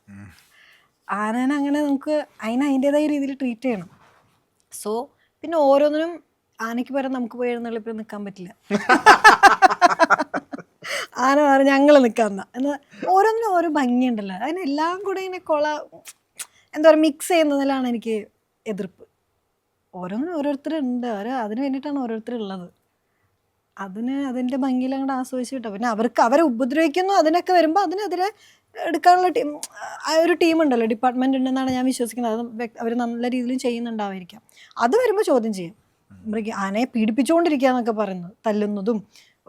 ആനേനെ അങ്ങനെ നമുക്ക് അതിൻ്റെതായ രീതിയിൽ ട്രീറ്റ് ചെയ്യണം. സോ പിന്നെ ഓരോന്നിനും ആനയ്ക്ക് പകരം നമുക്ക് പോയി എഴുന്നള്ളിപ്പിൽ നിൽക്കാൻ പറ്റില്ല. ആന പറഞ്ഞ ഞങ്ങൾ നിൽക്കാന്ന എന്നാൽ ഓരോന്നിനും ഓരോ ഭംഗിയുണ്ടല്ലോ. അതിനെല്ലാം കൂടെ ഇങ്ങനെ എന്താ പറയുക മിക്സ് ചെയ്യുന്നതിലാണ് എനിക്ക് എതിർപ്പ്. ഓരോന്നിനും ഓരോരുത്തരുണ്ട്, അതിന് വേണ്ടിയിട്ടാണ് ഓരോരുത്തരുള്ളത്. അതിൻ്റെ ഭംഗിയിൽ അങ്ങോട്ട് ആസ്വദിച്ച് കിട്ടും. പിന്നെ അവരെ ഉപദ്രവിക്കുന്നു അതിനൊക്കെ വരുമ്പോൾ അതിനെതിരെ എടുക്കാനുള്ള ഒരു ടീമുണ്ടല്ലോ, ഡിപ്പാർട്ട്മെന്റ് ഉണ്ടെന്നാണ് ഞാൻ വിശ്വസിക്കുന്നത്. അത് അവർ നല്ല രീതിയിൽ ചെയ്യുന്നുണ്ടാവായിരിക്കാം. അത് വരുമ്പോൾ ചോദ്യം ചെയ്യും. ആനയെ പീഡിപ്പിച്ചുകൊണ്ടിരിക്കുക എന്നൊക്കെ പറയുന്നത്, തല്ലുന്നതും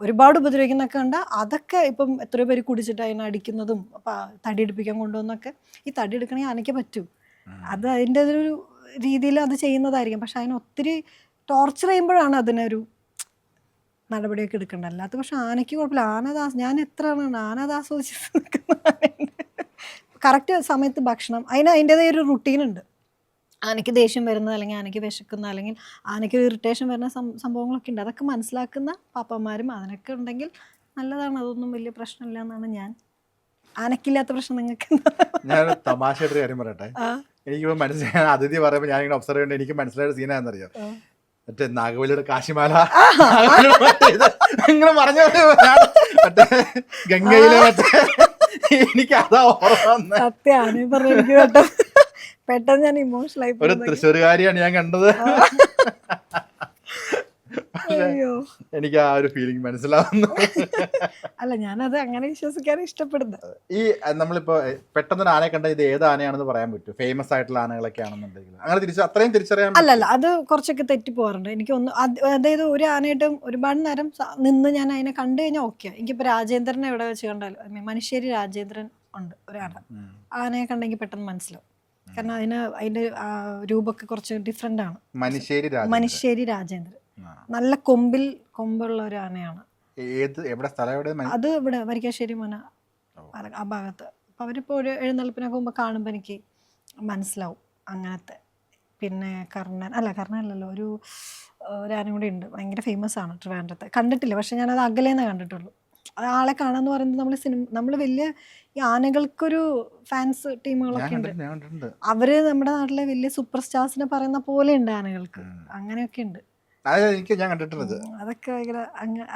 ഒരുപാട് ഉപദ്രവിക്കുന്നൊക്കെ കണ്ട അതൊക്കെ ഇപ്പം എത്രയോ പേര് കുടിച്ചിട്ട് അതിനെ അടിക്കുന്നതും തടിയെടുപ്പിക്കാൻ കൊണ്ടുവന്നൊക്കെ. ഈ തടി എടുക്കണമെങ്കിൽ ആനയ്ക്ക് പറ്റൂ, അത് അതിൻ്റെ ഒരു രീതിയിൽ അത് ചെയ്യുന്നതായിരിക്കും. പക്ഷെ അതിന് ഒത്തിരി ടോർച്ചർ ചെയ്യുമ്പോഴാണ് അതിനൊരു നടപടിയൊക്കെ എടുക്കേണ്ടത്. അല്ലാത്ത പക്ഷെ ആനയ്ക്ക് കുഴപ്പമില്ല. ഞാൻ എത്രയാണ് ആനത് ആസ്വദിച്ച് നിൽക്കുന്ന. കറക്റ്റ് സമയത്ത് ഭക്ഷണം, അതിൻ്റെതായ ഒരു റുട്ടീനുണ്ട്. ആനയ്ക്ക് ദേഷ്യം വരുന്നത്, അല്ലെങ്കിൽ ആനയ്ക്ക് വിശക്കുന്ന, അല്ലെങ്കിൽ ആനയ്ക്ക് ഇറിറ്റേഷൻ വരുന്ന സംഭവങ്ങളൊക്കെ ഉണ്ട്. അതൊക്കെ മനസ്സിലാക്കുന്ന പാപ്പന്മാരും അതിനൊക്കെ ഉണ്ടെങ്കിൽ നല്ലതാണ്. അതൊന്നും വലിയ പ്രശ്നമില്ല എന്നാണ് ഞാൻ. ആനയ്ക്കില്ലാത്ത പ്രശ്നം നിങ്ങൾക്ക്? ഞാൻ തമാശയായിട്ട് കാര്യം പറയട്ടെ. എനിക്ക് മനസ്സിലായ അതിഥി പറയുമ്പോൾ ഞാൻ ഇങ്ങനെ ഒബ്സർവ് ചെയ്യേണ്ട എനിക്ക് മനസ്സിലായ സീനാണെന്നറിയാം. മറ്റേ നാഗവല്ലിയുടെ കാശിമാല നിങ്ങൾ പറഞ്ഞ മറ്റേ ഗംഗയിലെ മറ്റേ എനിക്ക് അതാ ഓർമ്മ. സത്യം പറഞ്ഞു പെട്ടെന്ന് ഞാൻ ഇമോഷണൽ ആയി. ഒരു തൃശ്ശൂരുകാരിയാണ് ഞാൻ കണ്ടത്. എനിക്ക് ആ ഒരു ഫീലിംഗ് മനസ്സിലാവുന്നു. അല്ല, ഞാനത് അങ്ങനെ വിശ്വസിക്കാൻ ഇഷ്ടപ്പെടുന്നത്. ഈ നമ്മളിപ്പോ പെട്ടെന്നൊരു ആനയെ കണ്ട ഇത് ഏത് ആനയാണെന്ന് പറയാൻ പറ്റും? ഫേമസ് ആയിട്ടുള്ള ആനകളൊക്കെ ആണെന്നുണ്ടെങ്കിൽ അങ്ങനെ അത്രയും തിരിച്ചറിയാൻ? അല്ലല്ല, അത് കുറച്ചൊക്കെ തെറ്റി പോകാറുണ്ട്. എനിക്ക് അതായത് ഒരു ആനയായിട്ടും ഒരുപാട് നേരം നിന്ന് ഞാൻ അതിനെ കണ്ടു കഴിഞ്ഞാൽ ഓക്കെ. എനിക്കിപ്പോ രാജേന്ദ്രനെ എവിടെ വെച്ച് കണ്ടാലും, മനുഷ്യരി രാജേന്ദ്രൻ ഉണ്ട് ഒരാന, ആനയെ കണ്ടെങ്കിൽ പെട്ടെന്ന് മനസ്സിലാവും. കാരണം അതിന്റെ രൂപമൊക്കെ കുറച്ച് ഡിഫറെന്റ് ആണ്. മനുഷ്യരി രാജേന്ദ്രൻ നല്ല കൊമ്പുള്ള ഒരു ആനയാണ്. എവിടെ സ്ഥലം എവിടെ അത് ഇവിടെ വരിക്കാശ്ശേരി മന ഓ. ആ ഭാഗത്ത്. അപ്പോൾ അവരിപ്പോൾ ഒരു എഴുന്നള്ളിപ്പിനൊക്കെ പോകുമ്പോൾ കാണുമ്പോൾ എനിക്ക് മനസ്സിലാവും അങ്ങനത്തെ. പിന്നെ കർണനല്ലല്ലോ, ഒരു ആനയും കൂടി ഉണ്ട്, ഭയങ്കര ഫേമസ് ആണ് ട്രിവാൻഡ്രത്ത്. കണ്ടിട്ടില്ല, പക്ഷെ ഞാനത് അകലേന്നേ കണ്ടിട്ടുള്ളൂ. അത് ആളെ കാണാന്ന് പറയുന്നത് നമ്മൾ വലിയ ഈ ആനകൾക്കൊരു ഫാൻസ് ടീമുകളൊക്കെ ഉണ്ട്. ഞാൻ കണ്ടിട്ടുണ്ട്. അവര് നമ്മുടെ നാട്ടിലെ വലിയ സൂപ്പർ സ്റ്റാർസിനെ പറയുന്ന പോലെ ഉണ്ട് ആനകൾക്ക്, അങ്ങനെയൊക്കെ ഉണ്ട്. ഞാൻ കണ്ടിട്ടുള്ളത് അതൊക്കെ ഭയങ്കര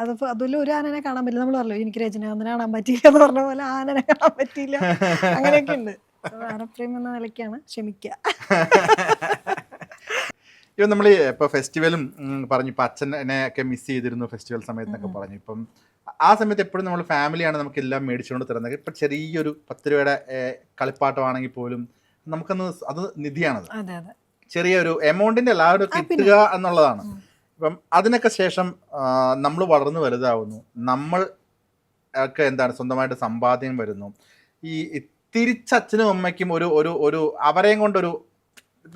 അതിപ്പോ അതുപോലെ ഒരു ആനനെ കാണാൻ പറ്റില്ല. നമ്മൾ പറഞ്ഞല്ലോ എനിക്ക് രജനീകാന്തിനെ കാണാൻ പറ്റിയില്ല എന്ന് പറഞ്ഞ പോലെ ആനനെ കാണാൻ പറ്റിയില്ല, അങ്ങനെയൊക്കെ ഉണ്ട്. ആനപ്രേമി എന്ന നിലയ്ക്കാണ്, ക്ഷമിക്കുക. ഇപ്പം നമ്മൾ ഇപ്പോൾ ഫെസ്റ്റിവലും പറഞ്ഞു, ഇപ്പം അച്ഛനെ ഒക്കെ മിസ് ചെയ്തിരുന്നു ഫെസ്റ്റിവൽ സമയത്തൊക്കെ പറഞ്ഞു. ഇപ്പം ആ സമയത്ത് എപ്പോഴും നമ്മൾ ഫാമിലിയാണ് നമുക്ക് എല്ലാം മേടിച്ചുകൊണ്ട് തരുന്നത്. ഇപ്പം ചെറിയൊരു 10 രൂപയുടെ കളിപ്പാട്ടമാണെങ്കിൽ പോലും നമുക്കൊന്ന് അത് നിധിയാണത്. ചെറിയൊരു എമൗണ്ടിൻ്റെ എല്ലാവരും കിട്ടുക എന്നുള്ളതാണ്. ഇപ്പം അതിനൊക്കെ ശേഷം നമ്മൾ വളർന്നു വലുതാവുന്നു, നമ്മൾ ഒക്കെ എന്താണ് സ്വന്തമായിട്ട് സമ്പാദ്യം വരുന്നു. ഈ തിരിച്ചച്ഛനും അമ്മയ്ക്കും ഒരു അവരെയും കൊണ്ടൊരു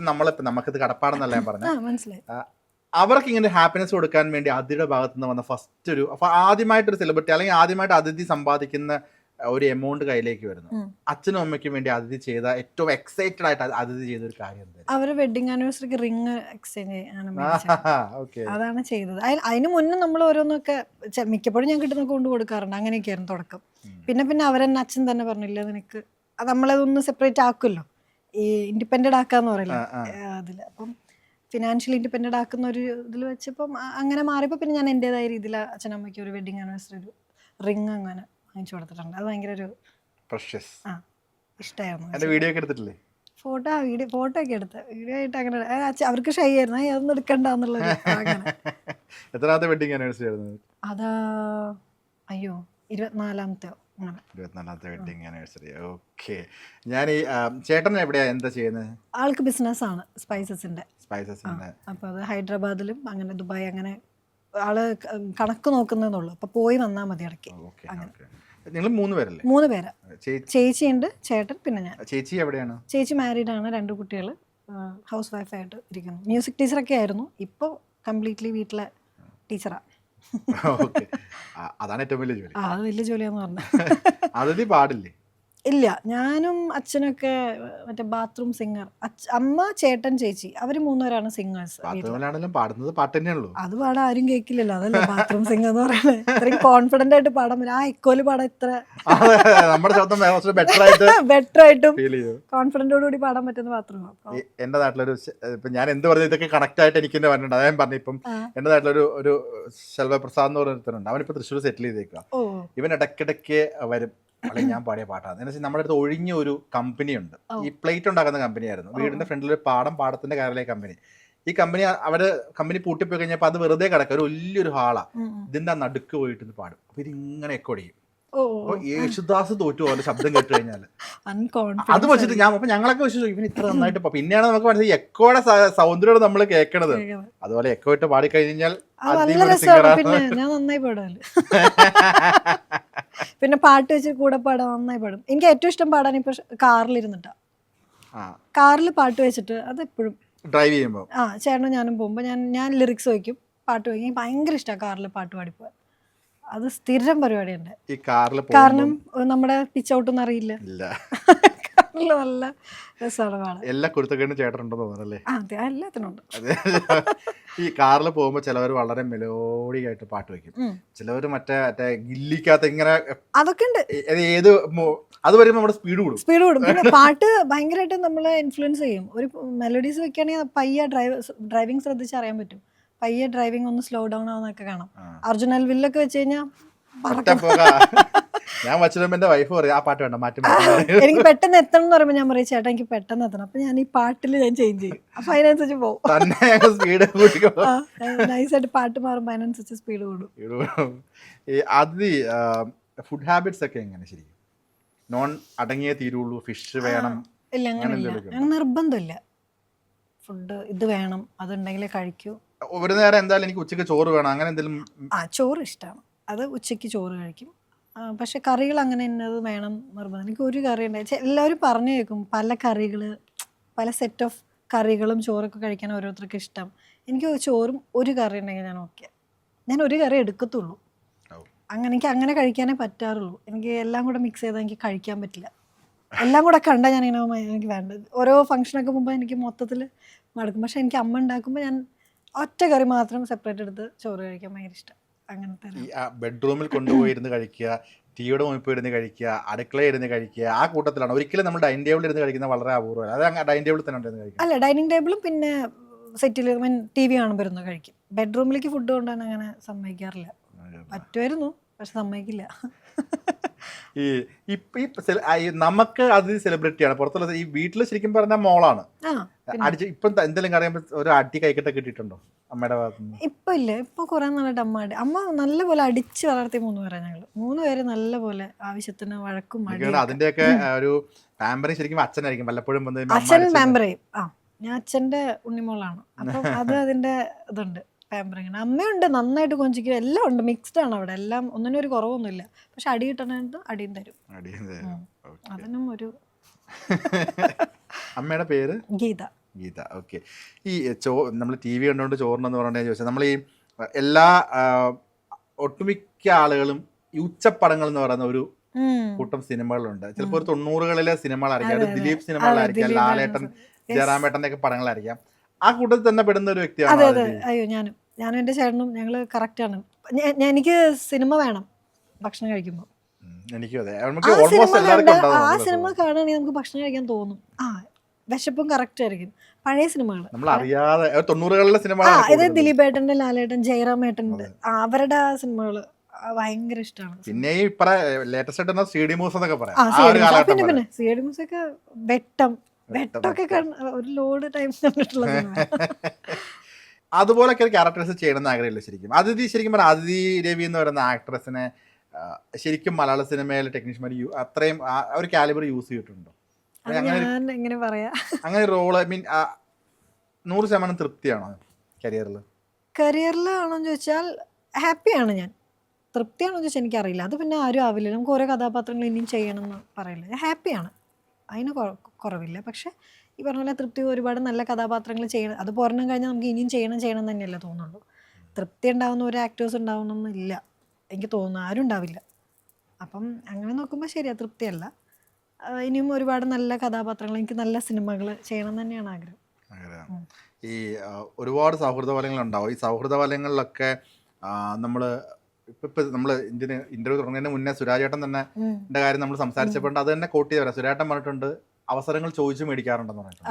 നമുക്കിത് കടപ്പാടെന്നല്ല ഞാൻ പറഞ്ഞത്, അവർക്ക് ഇങ്ങനെ ഹാപ്പിനെസ് കൊടുക്കാൻ വേണ്ടി അതിയുടെ ഭാഗത്തു നിന്ന് വന്ന ഫസ്റ്റ് അപ്പോൾ ആദ്യമായിട്ടൊരു സെലിബ്രിറ്റി അല്ലെങ്കിൽ ആദ്യമായിട്ട് അതിഥി സമ്പാദിക്കുന്ന ഒരു എമൗണ്ട് കയ്യിലേക്ക് വരുന്നു. അച്ഛനും അമ്മയ്ക്കും വേണ്ടി അതിഥി ചെയ്ത ഏറ്റവും എക്സൈറ്റഡ് ആയിട്ട് അതിഥി ചെയ്ത ഒരു കാര്യം എന്താ? അവര് വെഡിങ് ആനിവേഴ്സറിക്ക് റിംഗ് എക്സ്ചേഞ്ച് അതാണ് ചെയ്തത്. അതിന് മുന്നേ നമ്മൾ ഓരോന്നൊക്കെ മിക്കപ്പോഴും ഞാൻ കിട്ടുന്ന കൊണ്ട് കൊടുക്കാറുണ്ട്. അങ്ങനെയൊക്കെയായിരുന്നു തുടക്കം. പിന്നെ അവരെന്നെ അച്ഛൻ തന്നെ പറഞ്ഞില്ല, നിനക്ക് നമ്മളതൊന്ന് സെപ്പറേറ്റ് ആക്കുമല്ലോ, ഈ ഇൻഡിപെൻഡൻ്റ് ആക്കാന്ന് പറയില്ല അതിൽ. അപ്പം ഫിനാൻഷ്യലി ഇൻഡിപെൻഡൻ്റ് ആക്കുന്ന ഒരു ഇതിൽ വെച്ചപ്പം അങ്ങനെ മാറിയപ്പോൾ പിന്നെ ഞാൻ എൻ്റെതായ രീതിയിൽ അച്ഛനമ്മയ്ക്ക് ഒരു വെഡിങ് ആനിവേഴ്സറി ഒരു റിംഗ് അങ്ങനെ വാങ്ങിച്ചു കൊടുത്തിട്ടുണ്ട്. അത് ഭയങ്കര ഒരു ഇഷ്ടമായിരുന്നു. വീഡിയോ ഒക്കെ എടുത്തിട്ടില്ലേ? ഫോട്ടോ ഒക്കെ എടുത്ത് വീഡിയോ ആയിട്ട് അങ്ങനെ അവർക്ക് ഷൈ ആയിരുന്നു, അതൊന്നും എടുക്കണ്ടെന്നുള്ളൊരു. എത്രാമത്തെ വെഡിങ് ആനിവേഴ്സറി ആയിരുന്നു? അതാ 24ാമത്തെ. 24ാമത്തെ വെഡിങ് ആനിവേഴ്സറി. ഓക്കെ. ഞാൻ ഈ ചേട്ടൻ എവിടെയാ എന്താ ചെയ്യുന്നത്? ആൾക്ക് ബിസിനസ്സാണ് സ്പൈസസിന്റെ. അപ്പോൾ അത് ഹൈദരാബാദിലും അങ്ങനെ ദുബായ് അങ്ങനെ ആള് കണക്ക് നോക്കുന്നതെന്നുള്ളൂ. അപ്പോൾ പോയി വന്നാൽ മതി ഇടയ്ക്ക്. നിങ്ങൾ 3 പേരല്ലേ? 3 പേരാ. ചേച്ചിയുണ്ട്, ചേട്ടൻ, പിന്നെ ഞാൻ. ചേച്ചി എവിടെയാണ്? ചേച്ചി മാരീഡ് ആണ്, 2 കുട്ടികൾ, ഹൗസ് വൈഫായിട്ട് ഇരിക്കുന്നു. മ്യൂസിക് ടീച്ചറൊക്കെ ആയിരുന്നു, ഇപ്പോൾ കംപ്ലീറ്റ്ലി വീട്ടിലെ ടീച്ചറാണ്. അതാണ് ഏറ്റവും വലിയ ജോലി. അത് വലിയ ജോലിയാന്ന് പറഞ്ഞു. അതിഥി പാടില്ലേ? ഇല്ല, ഞാനും അച്ഛനൊക്കെ മറ്റേ ബാത്റൂം സിംഗർ. അമ്മ, ചേട്ടൻ, ചേച്ചി, അവര് 3 പേരാണ് സിംഗേഴ്സ്. പാടുന്നത് പാട്ട് തന്നെയുള്ളൂ. അത് പാടാൻ ആരും കേൾക്കില്ലല്ലോ, അതല്ലേ ബാത്റൂം സിംഗർ എന്ന് പറയുന്നത്. ഇത്രയും കോൺഫിഡന്റ് ആയിട്ട് പാടാൻ പറ്റും. ആ എക്കോല് പാടാൻ ഇത്ര ബെറ്റർ ആയിട്ടും കോൺഫിഡന്റോടുകൂടി പാടാൻ പറ്റുന്ന ബാത്റൂം. എന്റെ നാട്ടിലൊരു ഇപ്പൊ ഞാൻ എന്ത് പറഞ്ഞു ഇതൊക്കെ കണക്ട് ആയിട്ട് എനിക്ക് തന്നെ പറഞ്ഞിട്ടുണ്ട്. അതായത് പറഞ്ഞു, ഇപ്പം എന്റെ നാട്ടിലൊരു ശെൽവ പ്രസാദ് എന്ന് പറഞ്ഞിട്ടുണ്ട്. അവനിപ്പോ തൃശ്ശൂർ സെറ്റിൽ ചെയ്തേക്കുക. ഇവൻ ഇടയ്ക്കിടയ്ക്ക് വരും, അല്ലെങ്കിൽ ഞാൻ പാടിയ പാട്ടാണ്. എന്ന് വെച്ചാൽ നമ്മുടെ അടുത്ത് ഒഴിഞ്ഞ ഒരു കമ്പനി ഉണ്ട്, ഈ പ്ലേറ്റ് ഉണ്ടാക്കുന്ന കമ്പനിയായിരുന്നു. വീടിന്റെ ഫ്രണ്ടിൽ ഒരു പാടത്തിന്റെ കയറിലെ കമ്പനി. ഈ കമ്പനി പൂട്ടിപ്പോയി കഴിഞ്ഞപ്പോൾ അത് വെറുതെ കിടക്കുക, ഒരു വലിയൊരു ഹാളാണ്. ഇതിന്റെ നടുക്ക് പോയിട്ട് പാടും. അപ്പൊ ഇതിങ്ങനെ എക്കോടിയും. യേശുദാസ് തോറ്റു പോലെ ശബ്ദം കേട്ട് കഴിഞ്ഞാൽ അത് വെച്ചിട്ട് ഞങ്ങളൊക്കെ വെച്ചു ഇവൻ ഇത്ര നന്നായിട്ട്. പിന്നെയാണ് നമുക്ക് മനസ്സിലായി എക്കോയുടെ സൗന്ദര്യം നമ്മൾ കേൾക്കണത്. അതുപോലെ എക്കോ ഇട്ട് പാടിക്കഴിഞ്ഞാൽ പിന്നെ പാട്ട് വെച്ച് കൂടെ പാടാൻ നന്നായി പാടും. എനിക്ക് ഏറ്റവും ഇഷ്ടം പാടാൻ ഇപ്പൊ കാറിലിരുന്നിട്ടാ. കാറിൽ പാട്ട് വെച്ചിട്ട് അത് എപ്പോഴും ഡ്രൈവ് ചെയ്യുമ്പോൾ ചേട്ടനും ഞാനും പോകുമ്പോൾ ഞാൻ ലിറിക്സ് വയ്ക്കും, പാട്ട് വയ്ക്കും. ഭയങ്കര ഇഷ്ടമാണ് കാറിൽ പാട്ട് പാടിപ്പോവാൻ. അത് സ്ഥിരം പരിപാടിയുണ്ട്. കാരണം നമ്മുടെ പിച്ച് ഔട്ടൊന്നും അറിയില്ല. കാറിൽ നല്ല രസമാണ് പാടാൻ. എല്ലാ കുരുത്തക്കേടും ചേട്ടനുണ്ടെന്ന് തോന്നുന്നല്ലേ? അതെ, എല്ലാത്തിനുണ്ട്. ഈ കാറിൽ പോകുമ്പോൾ ചിലവർ വളരെ മെലോഡിക് ആയിട്ട് പാട്ട് വെക്കും, ചിലവർ മറ്റേ ഗില്ലിക്കകത്ത് ഇങ്ങനെ അതൊക്കെ ഉണ്ട്. ഏത് അത് വരുമ്പോൾ നമ്മുടെ സ്പീഡ് കൂടും. പിന്നെ പാട്ട് ഭയങ്കരമായിട്ട് നമ്മളെ ഇൻഫ്ലുവൻസ് ചെയ്യും. ഒരു മെലഡീസ് വെക്കുകയാണെങ്കിൽ പയ്യെ ഡ്രൈവിംഗ് ശ്രദ്ധിച്ചറിയാൻ പറ്റും. പയ്യെ ഡ്രൈവിംഗ് ഒന്ന് സ്ലോ ഡൗൺ ആവുന്നൊക്കെ കാണാം. അർജുൻ അൽവില്ലൊക്കെ വെച്ച് കഴിഞ്ഞാൽ ഞാൻ വച്ചിടുമ്പോ എന്റെ വൈഫ് പറയും ആ പാട്ട് വേണ്ട മാറ്റി. എനിക്ക് പെട്ടെന്ന് എത്തണം എന്ന് പറയുമ്പോൾ ഞാൻ പറയും ചേട്ടാ എനിക്ക് പെട്ടെന്ന് എത്തണം. അപ്പൊ ഞാൻ ഈ പാട്ടിൽ ഞാൻ ചേഞ്ച് ചെയ്യും. അപ്പൊ അതിനനുസരിച്ച് പോകും. നൈസായിട്ട് പാട്ട് മാറുമ്പോ അതിനനുസരിച്ച് സ്പീഡ് കൂടും. അതിഥി ഫുഡ് ഹാബിറ്റ്സ് ഒക്കെ എങ്ങനെ? ശരിക്കും നോൺ അടങ്ങിയേ തീരുള്ളൂ, ഫിഷ് വേണം? ഇല്ല, അങ്ങനെ നിർബന്ധമില്ല. ഫുഡ് ഇത് വേണം, അതുണ്ടെങ്കിലേ കഴിക്കൂ. ഒരു നേരം എന്തായാലും എനിക്ക് ഉച്ചയ്ക്ക് ചോറ് വേണം, അങ്ങനെ എന്തെങ്കിലും? ചോറ് ഇഷ്ടമാണ്, അത് ഉച്ചയ്ക്ക് ചോറ് കഴിക്കും. പക്ഷെ കറികൾ അങ്ങനെ ഇന്നത് വേണം നിർബന്ധം. എനിക്ക് ഒരു കറി ഉണ്ടായി എല്ലാവരും പറഞ്ഞു കേൾക്കും, പല കറികൾ, പല സെറ്റ് ഓഫ് കറികളും ചോറൊക്കെ കഴിക്കാൻ ഓരോരുത്തർക്ക് ഇഷ്ടം. എനിക്ക് ചോറും ഒരു കറി ഉണ്ടെങ്കിൽ ഞാൻ ഓക്കെ. ഞാൻ ഒരു കറി എടുക്കത്തുള്ളൂ. അങ്ങനെ എനിക്ക് അങ്ങനെ കഴിക്കാനേ പറ്റാറുള്ളൂ. എനിക്ക് എല്ലാം കൂടെ മിക്സ് ചെയ്താൽ എനിക്ക് കഴിക്കാൻ പറ്റില്ല. എല്ലാം കൂടെ കണ്ടാൽ ഞാൻ ഇങ്ങനെ എനിക്ക് വേണ്ടത് ഓരോ ഫംഗ്ഷനൊക്കെ മുമ്പ് എനിക്ക് മൊത്തത്തിൽ മടുക്കും. പക്ഷെ എനിക്ക് അമ്മ ഉണ്ടാക്കുമ്പോൾ ഞാൻ ഒറ്റ കറി മാത്രം സെപ്പറേറ്റ് എടുത്ത് ചോറ് കഴിക്കാൻ ഭയങ്കര ഇഷ്ടം. അങ്ങനത്തെ ഈ ബെഡ്റൂമിൽ കൊണ്ടുപോയി ഇരുന്ന് കഴിക്കുക, ടിവിയുടെ മുമ്പിൽ പോയി ഇരുന്ന് കഴിക്കുക, അടുക്കളയിൽ ഇരുന്ന് കഴിക്കുക, ആ കൂട്ടത്തിലാണ്. ഒരിക്കലും നമ്മൾ ഡൈനിങ് ടേബിളിൽ ഇരുന്ന് കഴിക്കുന്നത് വളരെ അപൂർവമാണ്. അത് ഡൈനിങ് ടേബിളിൽ തന്നെ ഇരുന്ന് കഴിക്കുക. അല്ല, ഡൈനിങ് ടേബിളും പിന്നെ സെറ്റിൽ ടി വി കാണുമ്പോൾ ഇരുന്ന് കഴിക്കും. ബെഡ്റൂമിലേക്ക് ഫുഡ് കൊണ്ടുപോകാൻ അങ്ങനെ സമ്മതിക്കാറില്ല. പറ്റുമായിരുന്നു, പക്ഷെ സമ്മതിക്കില്ല. ഈ നമുക്ക് അത് സെലിബ്രിറ്റിയാണ് പുറത്തുള്ള. ഈ വീട്ടിൽ ശരിക്കും പറഞ്ഞാൽ മോളാണ്. അടിച്ച് ഇപ്പം എന്തെങ്കിലും അറിയുമ്പോൾ ഒരു അടി കൈക്കിട്ടൊക്കെ കിട്ടിയിട്ടുണ്ടോ അമ്മയുടെ ഭാഗത്തുനിന്ന്? ഇപ്പൊ ഇല്ല, ഇപ്പൊ കുറെ നാളായിട്ട് അമ്മ നല്ലപോലെ അടിച്ച് വളർത്തി 3 പേരെ. ഞങ്ങള് 3 പേര് നല്ലപോലെ ആവശ്യത്തിന് വഴക്കും മടിയും. അതിന്റെയൊക്കെ ഒരു പാമ്പറിങ് ശരിക്കും അച്ഛനായിരിക്കും പലപ്പോഴും വന്ന് അച്ഛൻ പാമ്പർ ചെയ്യും. ഞാൻ അച്ഛന്റെ ഉണ്ണിമോളാണ്, അപ്പം അത് അതിന്റെ ഇതുണ്ട്, പാമ്പറിങ്. അമ്മയുണ്ട്, നന്നായിട്ട് കൊഞ്ചിക്കും, എല്ലാം ഉണ്ട്, മിക്സ്ഡ് ആണ് അവിടെ. എല്ലാം ഒന്നിനും ഒരു കുറവൊന്നുമില്ല. പക്ഷെ അടി കിട്ടണത് അടിയും തരും. അതിനും ഒരു അമ്മയുടെ പേര് ഗീത. ഗീത. ഓക്കെ. ഈ നമ്മൾ ടി വി കണ്ടുകൊണ്ട് ചോറിനെന്ന് പറഞ്ഞാൽ ചോദിച്ചാൽ നമ്മൾ ഈ എല്ലാ ഒട്ടുമിക്ക ആളുകളും ഈ ഉച്ചപ്പടങ്ങൾ എന്ന് പറയുന്ന ഒരു കൂട്ടം സിനിമകളുണ്ട്. ചിലപ്പോൾ ഒരു 90കളിലെ സിനിമകളായിരിക്കാം, ഒരു ദിലീപ് സിനിമകളായിരിക്കാം, ലാലേട്ടൻ ജയറാമേട്ടൻ്റെ ഒക്കെ പടങ്ങളായിരിക്കാം. ആ കൂട്ടത്തിൽ തന്നെ പെടുന്ന ഒരു വ്യക്തിയാണ്. അതെ അതെ. അയ്യോ, ഞാനും എൻ്റെ ചേട്ടനും ഞങ്ങള് കറക്റ്റാണ്. എനിക്ക് സിനിമ വേണം ഭക്ഷണം കഴിക്കുമ്പോൾ. എനിക്കും അതെ. ആ സിനിമ കാണുകയാണെങ്കിൽ നമുക്ക് ഭക്ഷണം കഴിക്കാൻ തോന്നും. വിശപ്പും കറക്റ്റ് ആയിരിക്കും. പഴയ സിനിമകൾ നമ്മൾ അറിയാതെ 90കളിലെ സിനിമ, ഇത് ദിലീപേട്ടൻ്റെ, ലാലേട്ടൻ, ജയറാമേട്ടൻ്റെ അവരുടെ സിനിമകൾ ഭയങ്കര ഇഷ്ടമാണ്. പിന്നെ ഈ ലേറ്റസ്റ്റ് സി ഡി മൂസ് എന്നൊക്കെ പറയാം. പിന്നെ സി ഡി മൂസ് ഒക്കെ വെട്ടൊക്കെ ഒരു ലോഡ് ടൈം കണ്ടിട്ടുള്ള സിനിമ. അതുപോലൊക്കെ ക്യാരക്ടേഴ്സ് ചെയ്യണമെന്ന് ആഗ്രഹമില്ല ശരിക്കും. ശരിക്കും പറഞ്ഞാൽ അതിഥി രവി എന്ന് പറയുന്ന ആക്ട്രസിനെ ശരിക്കും മലയാള സിനിമയിൽ ടെക്നീഷ്യന്മാർ അത്രയും ഒരു കാലിബർ യൂസ് ചെയ്തിട്ടുണ്ടോ? എങ്ങനെ പറയാ, അങ്ങനെ റോള് 100% തൃപ്തിയാണോ കരിയറിലാണോന്ന് ചോദിച്ചാൽ ഹാപ്പിയാണ് ഞാൻ. തൃപ്തിയാണോ ചോദിച്ചാൽ എനിക്കറിയില്ല. അത് പിന്നെ ആരും ആവില്ല. നമുക്ക് ഓരോ കഥാപാത്രങ്ങൾ ഇനിയും ചെയ്യണമെന്ന് പറയില്ല. ഞാൻ ഹാപ്പിയാണ്, അതിന് കുറവില്ല. പക്ഷെ ഈ പറഞ്ഞ പോലെ തൃപ്തി, ഒരുപാട് നല്ല കഥാപാത്രങ്ങൾ ചെയ്യണം, അത് പോരണം കഴിഞ്ഞാൽ നമുക്ക് ഇനിയും ചെയ്യണം തന്നെയല്ലേ തോന്നുള്ളൂ. തൃപ്തി ഉണ്ടാവുന്ന ഒരു ആക്ടേഴ്സ് ഉണ്ടാവണമെന്നില്ല എനിക്ക് തോന്നുന്നു, ആരും ഉണ്ടാവില്ല. അപ്പം അങ്ങനെ നോക്കുമ്പോൾ ശരിയാ, തൃപ്തിയല്ല. ഇനിയും ഒരുപാട് നല്ല കഥാപാത്രങ്ങൾ, എനിക്ക് നല്ല സിനിമകൾ ചെയ്യണം തന്നെയാണ് ആഗ്രഹം. ഈ ഒരുപാട് സൗഹൃദ വലയങ്ങളുണ്ടാവും. ഈ സൗഹൃദ വലയങ്ങളിലൊക്കെ നമ്മൾ നമ്മൾ ഇന്റർവ്യൂ തുടങ്ങുന്നതിന് മുന്നേ സുരാജേട്ടൻ തന്നെ എൻ്റെ കാര്യം നമ്മൾ സംസാരിച്ചപ്പോൾ അത് തന്നെ കോട്ട് ചെയ്ത് പറയാം. സുരാജേട്ടൻ പറഞ്ഞിട്ടുണ്ട് അവസരങ്ങൾ ചോദിച്ചു മേടിക്കാറുണ്ടെന്ന് പറഞ്ഞിട്ടുണ്ട്.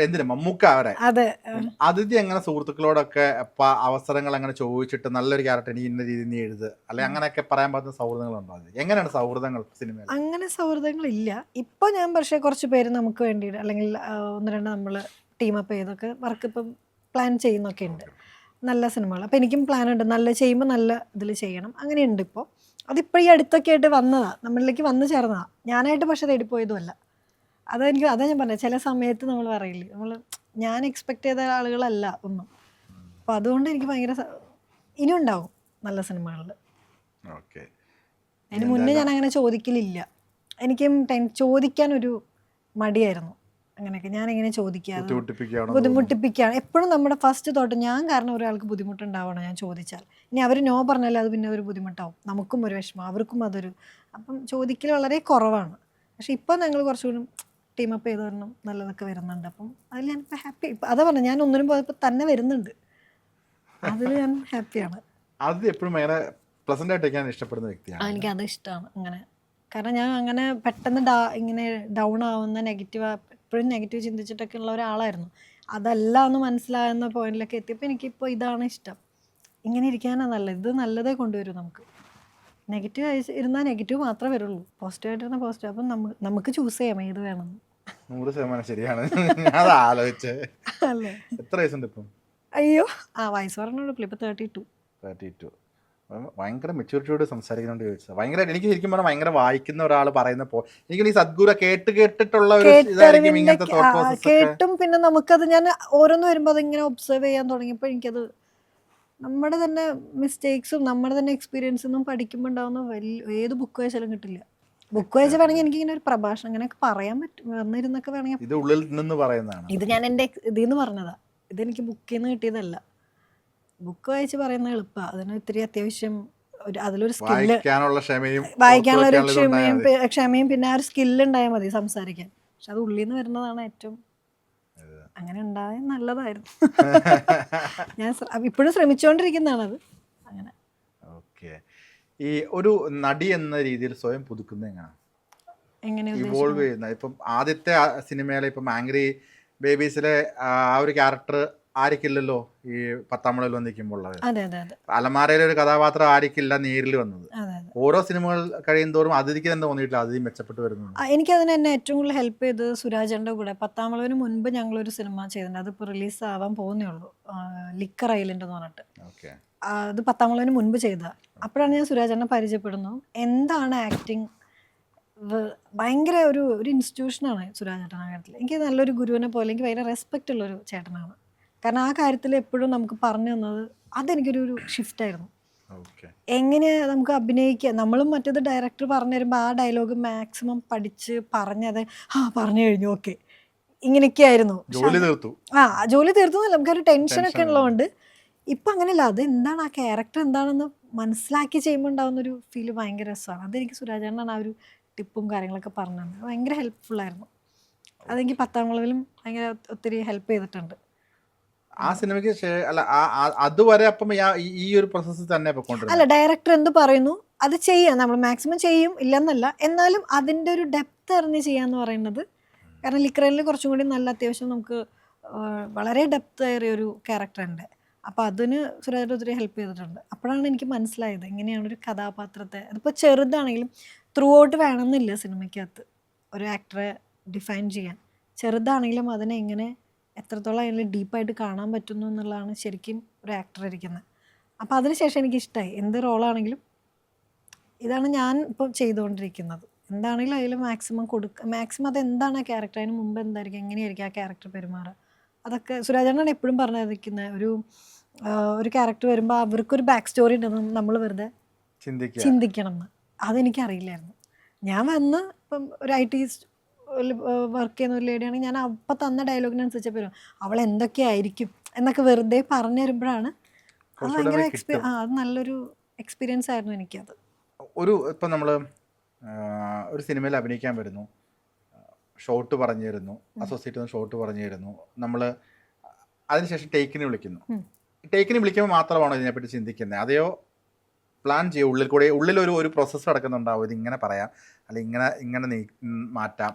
എന്തിനും മമ്മൂക്ക അവരെ അതിഥി എങ്ങനെ സുഹൃത്തുക്കളോടൊക്കെ അവസരങ്ങൾ അങ്ങനെ ചോദിച്ചിട്ട് നല്ലൊരു ക്യാരക്ടർ എനിക്ക് ഇന്ന രീതിയിൽ നീ എഴുത്, അല്ലെ അങ്ങനെയൊക്കെ പറയാൻ പറ്റുന്ന സൗഹൃദങ്ങളുണ്ടോ? എങ്ങനെയാണ് സൗഹൃദങ്ങൾ സിനിമയിൽ? അങ്ങനെ സൗഹൃദങ്ങളില്ല ഇപ്പൊ. ഞാൻ പക്ഷേ കുറച്ച് പേര് നമുക്ക് വേണ്ടിയിട്ട്, അല്ലെങ്കിൽ 1-2 നമ്മൾ ടീമപ്പ് ചെയ്തൊക്കെ വർക്ക് ഇപ്പം പ്ലാൻ ചെയ്യുന്നൊക്കെ ഉണ്ട്, നല്ല സിനിമകൾ. അപ്പം എനിക്കും പ്ലാൻ ഉണ്ട്, നല്ല ചെയ്യുമ്പോൾ നല്ല ഇതിൽ ചെയ്യണം, അങ്ങനെയുണ്ട് ഇപ്പോൾ. അതിപ്പോൾ ഈ അടുത്തൊക്കെ ആയിട്ട് വന്നതാണ്, നമ്മളിലേക്ക് വന്നു ചേർന്നതാണ്. ഞാനായിട്ട് പക്ഷെ തേടിപ്പോയതുമല്ല. അതാ ഞാൻ പറഞ്ഞത്, ചില സമയത്ത് നമ്മൾ പറയില്ലേ, ഞാൻ എക്സ്പെക്ട് ചെയ്ത ആളുകളല്ല ഒന്നും. അപ്പോൾ അതുകൊണ്ട് എനിക്ക് ഭയങ്കര ഇനിയും ഉണ്ടാവും നല്ല സിനിമകളിൽ. അതിന് മുന്നേ ഞാൻ അങ്ങനെ ചോദിക്കലില്ല. എനിക്കും ചോദിക്കാനൊരു മടിയായിരുന്നു. അങ്ങനെയൊക്കെ ഞാൻ എങ്ങനെ ചോദിക്കാതെ ബുദ്ധിമുട്ടിപ്പിക്കുകയാണ് എപ്പോഴും. നമ്മുടെ ഫസ്റ്റ് തോട്ട് ഞാൻ കാരണം ഒരാൾക്ക് ബുദ്ധിമുട്ടുണ്ടാവണം ഞാൻ ചോദിച്ചാൽ. ഇനി അവർ നോ പറഞ്ഞാൽ അത് പിന്നെ ഒരു ബുദ്ധിമുട്ടാവും, നമുക്കും ഒരു വിഷമം, അവർക്കും അതൊരു. അപ്പം ചോദിക്കൽ വളരെ കുറവാണ്. പക്ഷെ ഇപ്പം ഞങ്ങൾ കുറച്ചുകൂടി ടീമപ്പ് ചെയ്ത് വരണം, നല്ലതൊക്കെ വരുന്നുണ്ട്. അപ്പം അതിൽ ഞാനിപ്പോൾ ഹാപ്പി. അതാ പറഞ്ഞത്, ഞാൻ ഒന്നിനും പോയപ്പോൾ തന്നെ വരുന്നുണ്ട്, അതിൽ ഞാൻ ഹാപ്പിയാണ്. അത് എപ്പോഴും പ്ലസന്റ് ആയിട്ട് ഇഷ്ടപ്പെടുന്ന വ്യക്തിയാണ്. എനിക്കത് ഇഷ്ടമാണ് അങ്ങനെ. കാരണം ഞാൻ അങ്ങനെ പെട്ടെന്ന് ഇങ്ങനെ ഡൗൺ ആവുന്ന എപ്പോഴും നെഗറ്റീവ് ചിന്തിച്ചിട്ടൊക്കെ ഉള്ള ഒരാളായിരുന്നു. അതല്ല എന്ന് മനസ്സിലാകുന്ന പോയിന്റിലൊക്കെ എത്തിയപ്പോൾ എനിക്കിപ്പോൾ ഇതാണ് ഇഷ്ടം. ഇങ്ങനെ ഇരിക്കാനാണ് നല്ലത്, ഇത് നല്ലതേ കൊണ്ടുവരും. നമുക്ക് നെഗറ്റീവ് ഇരുന്നാൽ നെഗറ്റീവ് മാത്രമേ വരുള്ളൂ, പോസിറ്റീവായിട്ടിരുന്ന പോസിറ്റീവ്. അപ്പം നമുക്ക് ചൂസ് ചെയ്യാം ഏത് വേണമെന്ന്. 100% ശരിയാണ്. ഞാൻ ആലോചിച്ചേ. അല്ലേ? എത്ര വയസ്സുണ്ട് ഇപ്പം? അയ്യോ, വയസ്സ് പറഞ്ഞോളൂ, ഇപ്പം 32. ഭയങ്കര മെച്യൂരിറ്റിയോട് സംസാരിക്കുന്നോണ്ട് ചോദിച്ചത്. ഭയങ്കര എനിക്ക് ശരിക്കും പറഞ്ഞാൽ ഭയങ്കര വായിക്കുന്ന ഒരാൾ പറയുന്നപ്പോ എനിക്ക് ഈ സദ്ഗുരു കേട്ടിട്ടുള്ള ഒരു ഇതായിരിക്കും ഇങ്ങനത്തെ തോട്ട് പ്രോസസ് കേട്ടും. പിന്നെ നമുക്കത് ഞാൻ ഓരോന്ന് വരുമ്പോൾ അതിങ്ങനെ ഒബ്സർവ് ചെയ്യാൻ തുടങ്ങിയപ്പോൾ എനിക്കത് നമ്മുടെ തന്നെ മിസ്റ്റേക്സും നമ്മുടെ തന്നെ എക്സ്പീരിയൻസിൽ നിന്നും പഠിക്കുമ്പോൾ ഉണ്ടാവുന്ന ഏത് ബുക്ക് വായിച്ചാലും കിട്ടില്ല. ബുക്ക് വായിച്ച വേണമെങ്കിൽ എനിക്കിങ്ങനെ ഒരു പ്രഭാഷണം അങ്ങനെയൊക്കെ പറയാൻ പറ്റും, വന്നിരുന്നൊക്കെ വേണമെങ്കിൽ. ഇത് ഉള്ളിൽ നിന്ന് പറയുന്നതാണ്. ഇത് ഞാൻ എൻ്റെ ഇതിന്ന് പറഞ്ഞതാ, ഇതെനിക്ക് ബുക്കിൽ നിന്ന് കിട്ടിയതല്ല. ബുക്ക് വായിച്ച് പറയുന്നത് എളുപ്പമാണ്, അതിന് ഇത്തിരി അത്യാവശ്യം അതിലൊരു സ്കില്ല്, വായിക്കാനുള്ള ക്ഷമയും വായിക്കാനുള്ള ഒരു ഓർത്ത് വെക്കാനുള്ള ഇതുണ്ടായാൽ ക്ഷമയും പിന്നെ ആ ഒരു സ്കില്ല് ഉണ്ടായാൽ മതി സംസാരിക്കാൻ. പക്ഷെ അത് ഉള്ളിൽ നിന്ന് വരുന്നതാണ് ഏറ്റവും, അങ്ങനെ ഉണ്ടായ നല്ലതായിരുന്നു. ഞാൻ ഇപ്പോഴും ശ്രമിച്ചുകൊണ്ടിരിക്കുന്നതാണത്. അങ്ങനെ ഓക്കെ. ഈ ഒരു നടി എന്ന രീതിയിൽ സ്വയം പുതുക്കുന്നത് എങ്ങനെയാണ് എങ്ങനെ ഇവോൾവ് ചെയ്യുന്നത്? ഇപ്പം ആദ്യത്തെ സിനിമയിലെ ഇപ്പം ആംഗ്രി ബേബീസിലെ ആ ഒരു ക്യാരക്ടർ ആയിരിക്കില്ലല്ലോ ഈ 10-ാം മലയിൽ വന്നിരിക്കുമ്പോൾ ഉള്ളത്. അതെ അതെ അതെ അലമാരയിലെ ഒരു കഥാപാത്രം ആയിരിക്കില്ല നേരിൽ വന്നത്. അതെ അതെ. ഓരോ സിനിമകൾ കഴിയും തോറും അതിഥിക്ക് തന്നെ തോന്നിയിട്ടില്ല അതിഥി മെച്ചപ്പെട്ട് വരുന്നു. എനിക്കതിന് എന്നെ ഏറ്റവും കൂടുതൽ ഹെൽപ്പ് ചെയ്തത് സുരാജൻ്റെ കൂടെ 10-ാം മലവിന് മുൻപ് ഞങ്ങളൊരു സിനിമ ചെയ്തിട്ടുണ്ട്. അതിപ്പോൾ റിലീസ് ആവാൻ പോകുന്നേ ഉള്ളൂ, ലിക്കർ ഐലൻഡ് എന്ന് പറഞ്ഞിട്ട്. ഓക്കെ. അത് 10-ാം മലവിന് മുൻപ് ചെയ്തതാണ്. അപ്പോഴാണ് ഞാൻ സുരാജനെ പരിചയപ്പെടുന്നു. എന്താണ് ആക്ടിങ്, ഭയങ്കര ഒരു ഇൻസ്റ്റിറ്റ്യൂഷനാണ് സുരാജ് ചേട്ടൻ ആ കാര്യത്തിൽ. എനിക്ക് നല്ലൊരു ഗുരുവിനെ പോലെ എനിക്ക് ഭയങ്കര റെസ്പെക്റ്റ് ഉള്ളൊരു ചേട്ടനാണ്. കാരണം ആ കാര്യത്തിൽ എപ്പോഴും നമുക്ക് പറഞ്ഞു തന്നത് അതെനിക്കൊരു ഷിഫ്റ്റായിരുന്നു. എങ്ങനെ നമുക്ക് അഭിനയിക്കുക, നമ്മളും മറ്റേത് ഡയറക്ടർ പറഞ്ഞു തരുമ്പോൾ ആ ഡയലോഗ് മാക്സിമം പഠിച്ച് പറഞ്ഞത് പറഞ്ഞു കഴിഞ്ഞു, ഓക്കെ ഇങ്ങനെയൊക്കെ ആയിരുന്നു. ജോലി തീർത്തു എന്നല്ല, നമുക്കൊരു ടെൻഷനൊക്കെ ഉള്ളതുകൊണ്ട്. ഇപ്പം അങ്ങനെയല്ല, അത് എന്താണ് ആ ക്യാരക്ടർ എന്താണെന്ന് മനസ്സിലാക്കി ചെയ്യുമ്പോൾ ഉണ്ടാകുന്നൊരു ഫീല് ഭയങ്കര രസമാണ്. അതെനിക്ക് സുരാജേട്ടനാണ് ആ ഒരു ടിപ്പും കാര്യങ്ങളൊക്കെ പറഞ്ഞു തന്നത്. ഭയങ്കര ഹെൽപ്ഫുള്ളായിരുന്നു. അതെനിക്ക് 10-ാം മലവിലും ഭയങ്കര ഒത്തിരി ഹെൽപ്പ് ചെയ്തിട്ടുണ്ട്. ആ സിനിമയ്ക്ക് അല്ല അതുവരെ അപ്പം ഈ ഒരു പ്രോസസ്സ് തന്നെ അല്ല, ഡയറക്ടർ എന്ത് പറയുന്നു അത് ചെയ്യാം, നമ്മൾ മാക്സിമം ചെയ്യും, ഇല്ലെന്നല്ല. എന്നാലും അതിൻ്റെ ഒരു ഡെപ്ത് അറിഞ്ഞ് ചെയ്യാന്ന് പറയുന്നത്, കാരണം ലിക്രയിൽ കുറച്ചും കൂടി നല്ല അത്യാവശ്യം നമുക്ക് വളരെ ഡെപ്ത് ഏറിയ ഒരു ക്യാരക്ടറുണ്ട്. അപ്പോൾ അതിന് സുരാജ് ഒത്തിരി ഹെൽപ്പ് ചെയ്തിട്ടുണ്ട്. അപ്പോഴാണ് എനിക്ക് മനസ്സിലായത് എങ്ങനെയാണ് ഒരു കഥാപാത്രത്തെ, അതിപ്പോൾ ചെറുതാണെങ്കിലും ത്രൂ ഔട്ട് വേണമെന്നില്ല സിനിമയ്ക്കകത്ത് ഒരു ആക്ടറെ ഡിഫൈൻ ചെയ്യാൻ. ചെറുതാണെങ്കിലും അതിനെ എങ്ങനെ എത്രത്തോളം അതിൽ ഡീപ്പായിട്ട് കാണാൻ പറ്റുന്നു എന്നുള്ളതാണ് ശരിക്കും ഒരു ആക്ടർ ഇരിക്കുന്നത്. അപ്പോൾ അതിനുശേഷം എനിക്കിഷ്ടമായി എന്ത് റോളാണെങ്കിലും ഇതാണ് ഞാൻ ഇപ്പോൾ ചെയ്തുകൊണ്ടിരിക്കുന്നത്. എന്താണെങ്കിലും അതിൽ മാക്സിമം മാക്സിമം അതെന്താണ് ആ ക്യാരക്ടർ, അതിന് മുമ്പ് എന്തായിരിക്കും, എങ്ങനെയായിരിക്കും ആ ക്യാരക്ടർ പെരുമാറുക, അതൊക്കെ സുരാജേട്ടനാണ് എപ്പോഴും പറഞ്ഞിരിക്കുന്നത്. ഒരു ക്യാരക്ടർ വരുമ്പോൾ അവർക്കൊരു ബാക്ക് സ്റ്റോറി ഉണ്ടെന്ന് നമ്മൾ വെറുതെ ചിന്തിക്കണം എന്ന്. അതെനിക്കറിയില്ലായിരുന്നു. ഞാൻ വന്ന് ഇപ്പം ഒരു IT വർക്ക് ചെയ്യുന്ന ഒരു ലേഡിയാണെങ്കിൽ ഞാൻ അപ്പം തന്ന ഡയലോഗിനനുസരിച്ച് വരും അവൾ എന്തൊക്കെയായിരിക്കും എന്നൊക്കെ വെറുതെ പറഞ്ഞു തരുമ്പോഴാണ് അത് ഭയങ്കര അത് നല്ലൊരു എക്സ്പീരിയൻസ് ആയിരുന്നു എനിക്കത്. ഇപ്പം നമ്മൾ ഒരു സിനിമയിൽ അഭിനയിക്കാൻ വരുന്നു, ഷോട്ട് പറഞ്ഞു തരുന്നു, അസോസിയേറ്റ് ഷോട്ട് പറഞ്ഞു തരുന്നു, നമ്മൾ അതിനുശേഷം ടേക്കിന് വിളിക്കുന്നു. ടേക്കിന് വിളിക്കുമ്പോൾ മാത്രമാണോ ഇതിനെപ്പറ്റി ചിന്തിക്കുന്നത്, അതെയോ പ്ലാൻ ചെയ്യുക ഉള്ളിലൊരു പ്രോസസ്സ് നടക്കുന്നുണ്ടാവും, ഇതിങ്ങനെ പറയാം അല്ലെങ്കിൽ ഇങ്ങനെ മാറ്റാം,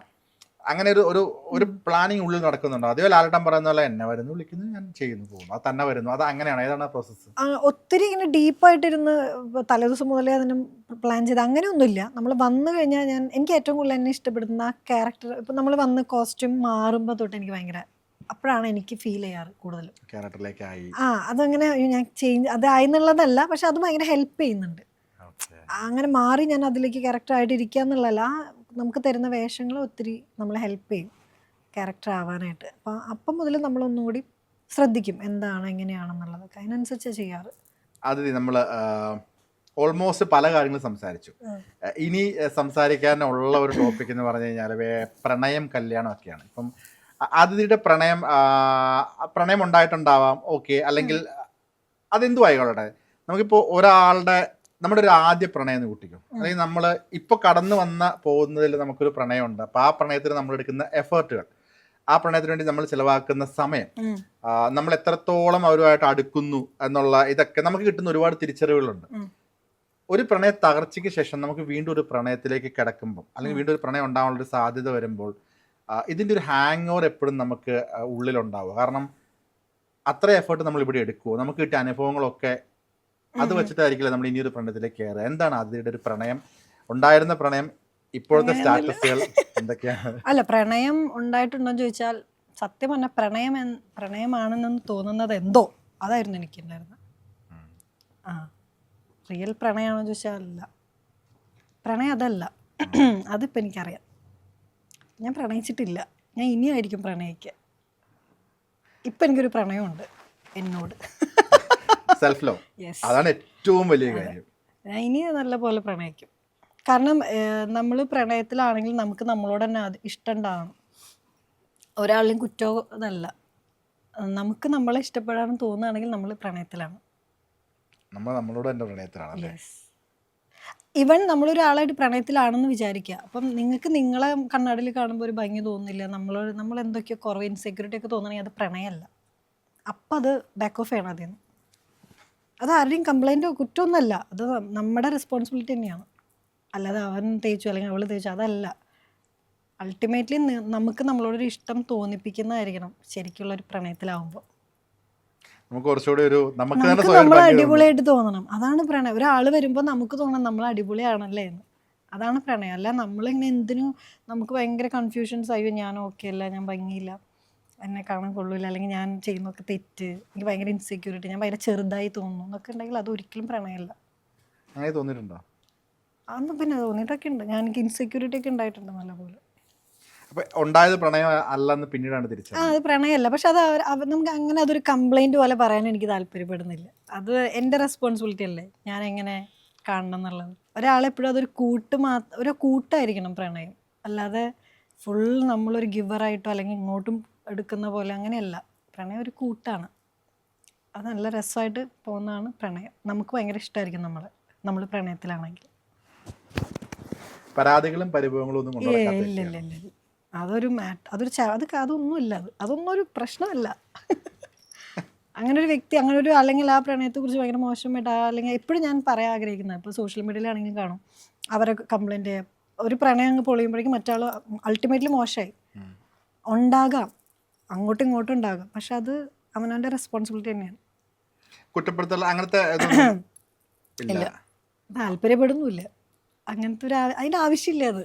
അങ്ങനെ ഒരു പ്ലാനിങ് ഉള്ളിൽ നടക്കുന്നുണ്ടോ? അതേ ലാലേട്ടൻ പറയുന്ന പോലെ എന്നെ വരുന്നു വിളിക്കുന്നു ഞാൻ ചെയ്യുന്നു പോകുന്നു, അത് തന്നെ വരുന്നു, അത് അങ്ങനെയാണ്? ഏതാണ് പ്രോസസ്സ്? ഒത്തിരി ഇങ്ങനെ ഡീപ്പായിട്ടിരുന്ന് തലേദിവസം മുതലേ അതിനും പ്ലാൻ ചെയ്ത് അങ്ങനെയൊന്നുമില്ല. നമ്മൾ വന്നു കഴിഞ്ഞാൽ എനിക്ക് ഏറ്റവും കൂടുതൽ എന്നെ ഇഷ്ടപ്പെടുന്ന ആ ക്യാരക്ടർ, ഇപ്പം നമ്മൾ വന്ന് കോസ്റ്റ്യൂം മാറുമ്പോൾ തൊട്ട് എനിക്ക് ഭയങ്കര, അപ്പോഴാണ് എനിക്ക് ഫീൽ ചെയ്യാറ് കൂടുതലും ക്യാരക്ടറിലേക്കായി. അതങ്ങനെ ഞാൻ ചേഞ്ച് അതായി എന്നുള്ളതല്ല, പക്ഷെ അത് ഭയങ്കര ഹെൽപ്പ് ചെയ്യുന്നുണ്ട്. അങ്ങനെ മാറി ഞാൻ അതിലേക്ക് ക്യാരക്ടറായിട്ട് ഇരിക്കുക എന്നുള്ളതല്ല, നമുക്ക് തരുന്ന വേഷങ്ങൾ ഒത്തിരി നമ്മളെ ഹെൽപ്പ് ചെയ്യും ക്യാരക്ടർ ആവാനായിട്ട്. അപ്പം മുതൽ നമ്മളൊന്നുകൂടി ശ്രദ്ധിക്കും എന്താണ് എങ്ങനെയാണെന്നുള്ളതൊക്കെ, അതിനനുസരിച്ച് ചെയ്യാറ്. അത് നമ്മൾ ഓൾമോസ്റ്റ് പല കാര്യങ്ങളും സംസാരിച്ചു. ഇനി സംസാരിക്കാനുള്ള ഒരു ടോപ്പിക് എന്ന് പറഞ്ഞു കഴിഞ്ഞാൽ പ്രണയം, കല്യാണം ഒക്കെയാണ്. ഇപ്പം അതിഥിയുടെ പ്രണയം ഉണ്ടായിട്ടുണ്ടാവാം, ഓക്കെ, അല്ലെങ്കിൽ അതെന്തു ആയിക്കോട്ടെ. നമുക്കിപ്പോൾ നമ്മുടെ ഒരു ആദ്യ പ്രണയം എന്ന് കൂട്ടിക്കും, അല്ലെങ്കിൽ നമ്മൾ ഇപ്പോൾ കടന്നു പോകുന്നതിൽ നമുക്കൊരു പ്രണയമുണ്ട്. അപ്പോൾ ആ പ്രണയത്തിന് നമ്മൾ എടുക്കുന്ന എഫേർട്ടുകൾ, ആ പ്രണയത്തിന് വേണ്ടി നമ്മൾ ചിലവാക്കുന്ന സമയം, നമ്മൾ എത്രത്തോളം അവരുമായിട്ട് അടുക്കുന്നു എന്നുള്ള ഇതൊക്കെ നമുക്ക് കിട്ടുന്ന ഒരുപാട് തിരിച്ചറിവുകളുണ്ട്. ഒരു പ്രണയ തകർച്ചയ്ക്ക് ശേഷം നമുക്ക് വീണ്ടും ഒരു പ്രണയത്തിലേക്ക് കിടക്കുമ്പോൾ, അല്ലെങ്കിൽ വീണ്ടും ഒരു പ്രണയം ഉണ്ടാകാനുള്ളൊരു സാധ്യത വരുമ്പോൾ ഇതിൻ്റെ ഒരു ഹാങ് ഓവർ എപ്പോഴും നമുക്ക് ഉള്ളിലുണ്ടാവുക. കാരണം അത്ര എഫേർട്ട് നമ്മൾ ഇവിടെ എടുക്കുമോ, നമുക്ക് കിട്ടിയ അനുഭവങ്ങളൊക്കെ അത് വെച്ചിട്ടായിരിക്കില്ല നമ്മൾ ഇനിയൊരു പ്രണയത്തിലേക്ക് കയറുക. എന്താണ് അതിൻ്റെ ഒരു ഉണ്ടായിരുന്ന പ്രണയം, ഇപ്പോഴത്തെ സ്റ്റാറ്റസുകൾ എന്തൊക്കെയാണ്? അല്ല, പ്രണയം ഉണ്ടായിട്ടുണ്ടോയെന്ന് ചോദിച്ചാൽ സത്യം പറഞ്ഞാൽ പ്രണയമാണെന്ന് തോന്നുന്നത് എന്തോ അതായിരുന്നു എനിക്കുണ്ടായിരുന്നത്. റിയൽ പ്രണയമാണെന്ന് ചോദിച്ചാൽ അല്ല, പ്രണയം അതല്ല. അതിപ്പോൾ എനിക്കറിയാം, ഞാൻ പ്രണയിച്ചിട്ടില്ല, ഞാൻ ഇനിയായിരിക്കും പ്രണയിക്കുക. ഇപ്പം എനിക്കൊരു പ്രണയമുണ്ട് എന്നോട്. സെൽഫ് ലവ്, അതാണ് ഏറ്റവും വലിയ കാര്യം. ഞാൻ ഇനി നല്ല പോലെ പ്രണയിക്കും. കാരണം നമ്മൾ പ്രണയത്തിലാണെങ്കിൽ നമുക്ക് നമ്മളോട് തന്നെ ഇഷ്ടം ഉണ്ടാവണം. ഒരാളെയും കുറ്റവും അതല്ല, നമുക്ക് നമ്മളെ ഇഷ്ടപ്പെടാൻ തോന്നുകയാണെങ്കിൽ നമ്മൾ പ്രണയത്തിലാണ്. നമ്മളോട് തന്നെ പ്രണയത്തിലാണ്. ഇവൻ നമ്മളൊരാളായിട്ട് പ്രണയത്തിലാണെന്ന് വിചാരിക്കുക, അപ്പം നിങ്ങൾക്ക് നിങ്ങളെ കണ്ണാടിയിൽ കാണുമ്പോൾ ഒരു ഭംഗി തോന്നുന്നില്ല, നമ്മൾ എന്തൊക്കെയോ കുറവ് ഇൻസെക്യൂരിറ്റി ഒക്കെ തോന്നണമെങ്കിൽ അത് പ്രണയമല്ല. അപ്പം അത് ബാക്ക് ഓഫ് ചെയ്യണം അതിന്. അത് ആരുടെയും കംപ്ലൈൻറ്റോ കുറ്റമൊന്നുമല്ല, അത് നമ്മുടെ റെസ്പോൺസിബിലിറ്റി തന്നെയാണ്. അല്ലാതെ അവൻ തേച്ചു അല്ലെങ്കിൽ അവൾ തേച്ചു അതല്ല. അൾട്ടിമേറ്റ്ലി നമുക്ക് നമ്മളോടൊരു ഇഷ്ടം തോന്നിപ്പിക്കുന്നതായിരിക്കണം ശരിക്കുള്ളൊരു പ്രണയത്തിലാവുമ്പോൾ. നമുക്ക് കുറച്ചുകൂടി ഒരു നമുക്ക് തന്നെ നമുക്ക് സ്വയം നമ്മൾ ഭംഗി അടിപൊളിയായിട്ട് തോന്നണം, അതാണ് പ്രണയം. ഒരാൾ വരുമ്പോൾ നമുക്ക് തോന്നണം നമ്മൾ അടിപൊളിയാണല്ലേ എന്ന്, അതാണ് പ്രണയം. അല്ല നമ്മളിങ്ങനെ എന്തിനും നമുക്ക് ഭയങ്കര കൺഫ്യൂഷൻസ്, അയ്യോ ഞാൻ ഓക്കെ അല്ല, ഞാൻ ഭംഗിയില്ല, എന്നെ കാണാൻ കൊള്ളില്ല, അല്ലെങ്കിൽ ഞാൻ ചെയ്യുന്നതൊക്കെ തെറ്റ്, എനിക്ക് ഭയങ്കര ഇൻസെക്യൂരിറ്റി, ഞാൻ ഭയങ്കര ചെറുതായി തോന്നുന്നു എന്നൊക്കെ ഉണ്ടെങ്കിൽ അത് ഒരിക്കലും പ്രണയമല്ല. അങ്ങനെ തോന്നിയിട്ടുണ്ടോ? അന്ന് പിന്നെ തോന്നിയിട്ടൊക്കെ ഉണ്ട്, ഞാൻ എനിക്ക് ഇൻസെക്യൂരിറ്റി ഒക്കെ ഉണ്ടായിട്ടുണ്ട് നല്ലപോലെ. അപ്പൊ ഉണ്ടായത് പ്രണയം അല്ലെന്ന് പിന്നീടാണ് തിരിച്ചത്. അത് പ്രണയമല്ല, പക്ഷെ അത് നമുക്ക് അങ്ങനെ അതൊരു കംപ്ലൈൻറ്റ് പോലെ പറയാൻ എനിക്ക് താല്പര്യപ്പെടുന്നില്ല. അത് എൻ്റെ റെസ്പോൺസിബിലിറ്റി അല്ലേ ഞാൻ എങ്ങനെ കാണണം എന്നുള്ളത്. ഒരാളെപ്പോഴും അതൊരു ഒരു കൂട്ടായിരിക്കണം പ്രണയം, അല്ലാതെ ഫുൾ നമ്മളൊരു ഗിവറായിട്ടോ അല്ലെങ്കിൽ ഇങ്ങോട്ടും എടുക്കുന്ന പോലെ അങ്ങനെയല്ല. പ്രണയം ഒരു കൂട്ടാണ്, അത് നല്ല രസമായിട്ട് പോകുന്നതാണ് പ്രണയം. നമുക്ക് ഭയങ്കര ഇഷ്ടമായിരിക്കും നമ്മൾ പ്രണയത്തിലാണെങ്കിൽ. പരാതികളും പരിഭവങ്ങളും ഒന്നും കൊണ്ടുനടക്കാത്ത ഇല്ല ഇല്ല ഇല്ല ഇല്ല, അതൊന്നും ഇല്ല, അതൊന്നും ഒരു പ്രശ്നമല്ല. അങ്ങനെ ഒരു വ്യക്തി അങ്ങനെ ഒരു അല്ലെങ്കിൽ ആ പ്രണയത്തെക്കുറിച്ച് ഭയങ്കര മോശമായിട്ട് അല്ലെങ്കിൽ എപ്പോഴും ഞാൻ പറയാൻ ആഗ്രഹിക്കുന്നത്, ഇപ്പോൾ സോഷ്യൽ മീഡിയയിലാണെങ്കിലും കാണും അവരെ കംപ്ലൈൻറ്റ് ചെയ്യാം, ഒരു പ്രണയം അങ്ങ് പൊളിയുമ്പോഴേക്കും മറ്റാൾ അൾട്ടിമേറ്റ്ലി മോശമായി ഉണ്ടാകാം, അങ്ങോട്ടും ഇങ്ങോട്ടും ഉണ്ടാകാം, പക്ഷെ അത് അവനവൻ്റെ റെസ്പോൺസിബിലിറ്റി തന്നെയാണ്. കുറ്റപ്പെടുത്തൽ അങ്ങനത്തെ ഇല്ല, താല്പര്യപ്പെടുന്നില്ല, അങ്ങനത്തെ അതിൻ്റെ ആവശ്യമില്ല. അത്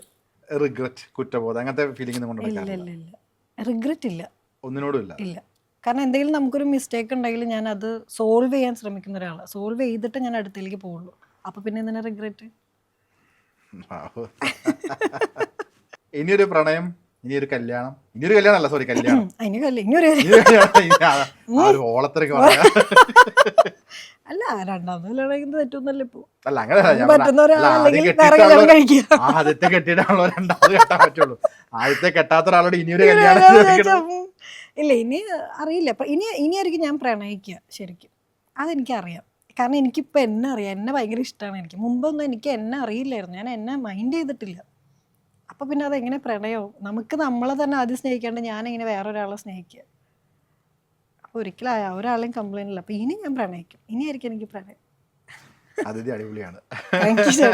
റിഗ്രറ്റ്, കുറ്റബോധം, അങ്ങനത്തെ ഫീലിംഗ് ഇല്ല ഇല്ല ഇല്ല, റിഗ്രറ്റ് ഇല്ല, ഒന്നിനോടും ഇല്ല. കാരണം എന്തെങ്കിലും നമുക്കൊരു മിസ്റ്റേക്ക് ഉണ്ടെങ്കിൽ ഞാൻ അത് സോൾവ് ചെയ്യാൻ ശ്രമിക്കുന്ന ഒരാളാണ്, സോൾവ് ചെയ്തിട്ട് ഞാൻ അടുത്തേക്ക് പോകുള്ളൂ. അപ്പോൾ പിന്നെ എന്തിനാ റിഗ്രറ്റ്? ഇനിയൊരു പ്രണയം, ഇനിയൊരു കല്യാണം, അല്ല സോറി കല്യാണം, ഓളത്തിലേക്ക് പറയാം. അല്ല, രണ്ടാമത് കല്യാണം തെറ്റൊന്നുമല്ല ഇപ്പോൾ. അല്ല അങ്ങനെ പറ്റുന്ന ഒരാളല്ലെങ്കിൽ വേറെ കല്യാണം കഴിക്കുക. ആദ്യത്തെ കെട്ടിയിട്ടാണല്ലോ രണ്ടാമത് കെട്ടാൻ പറ്റുള്ളൂ. ആദ്യത്തെ കെട്ടാത്ത ഒരാളോട് ഇനിയൊരു കല്യാണം ഇല്ല, ഇനി അറിയില്ല. അപ്പം ഇനിയായിരിക്കും ഞാൻ പ്രണയിക്കുക ശരിക്കും, അതെനിക്കറിയാം. കാരണം എനിക്കിപ്പോൾ എന്നെ അറിയാം, എന്നെ ഭയങ്കര ഇഷ്ടമാണ് എനിക്ക്. മുമ്പൊന്നും എനിക്ക് എന്നെ അറിയില്ലായിരുന്നു, ഞാൻ എന്നെ മൈൻഡ് ചെയ്തിട്ടില്ല. അപ്പോൾ പിന്നെ അതെങ്ങനെ പ്രണയവും? നമുക്ക് നമ്മളെ തന്നെ ആദ്യം സ്നേഹിക്കാണ്ട് ഞാനെങ്ങനെ വേറൊരാളെ സ്നേഹിക്കുക? അപ്പോൾ ഒരിക്കലും ഒരാളെയും കംപ്ലൈൻ്റ് ഇല്ല. അപ്പോൾ ഇനി ഞാൻ പ്രണയിക്കും, ഇനിയായിരിക്കും എനിക്ക് പ്രണയം. അതിഥി അടിപൊളിയാണ്. Thank you sir.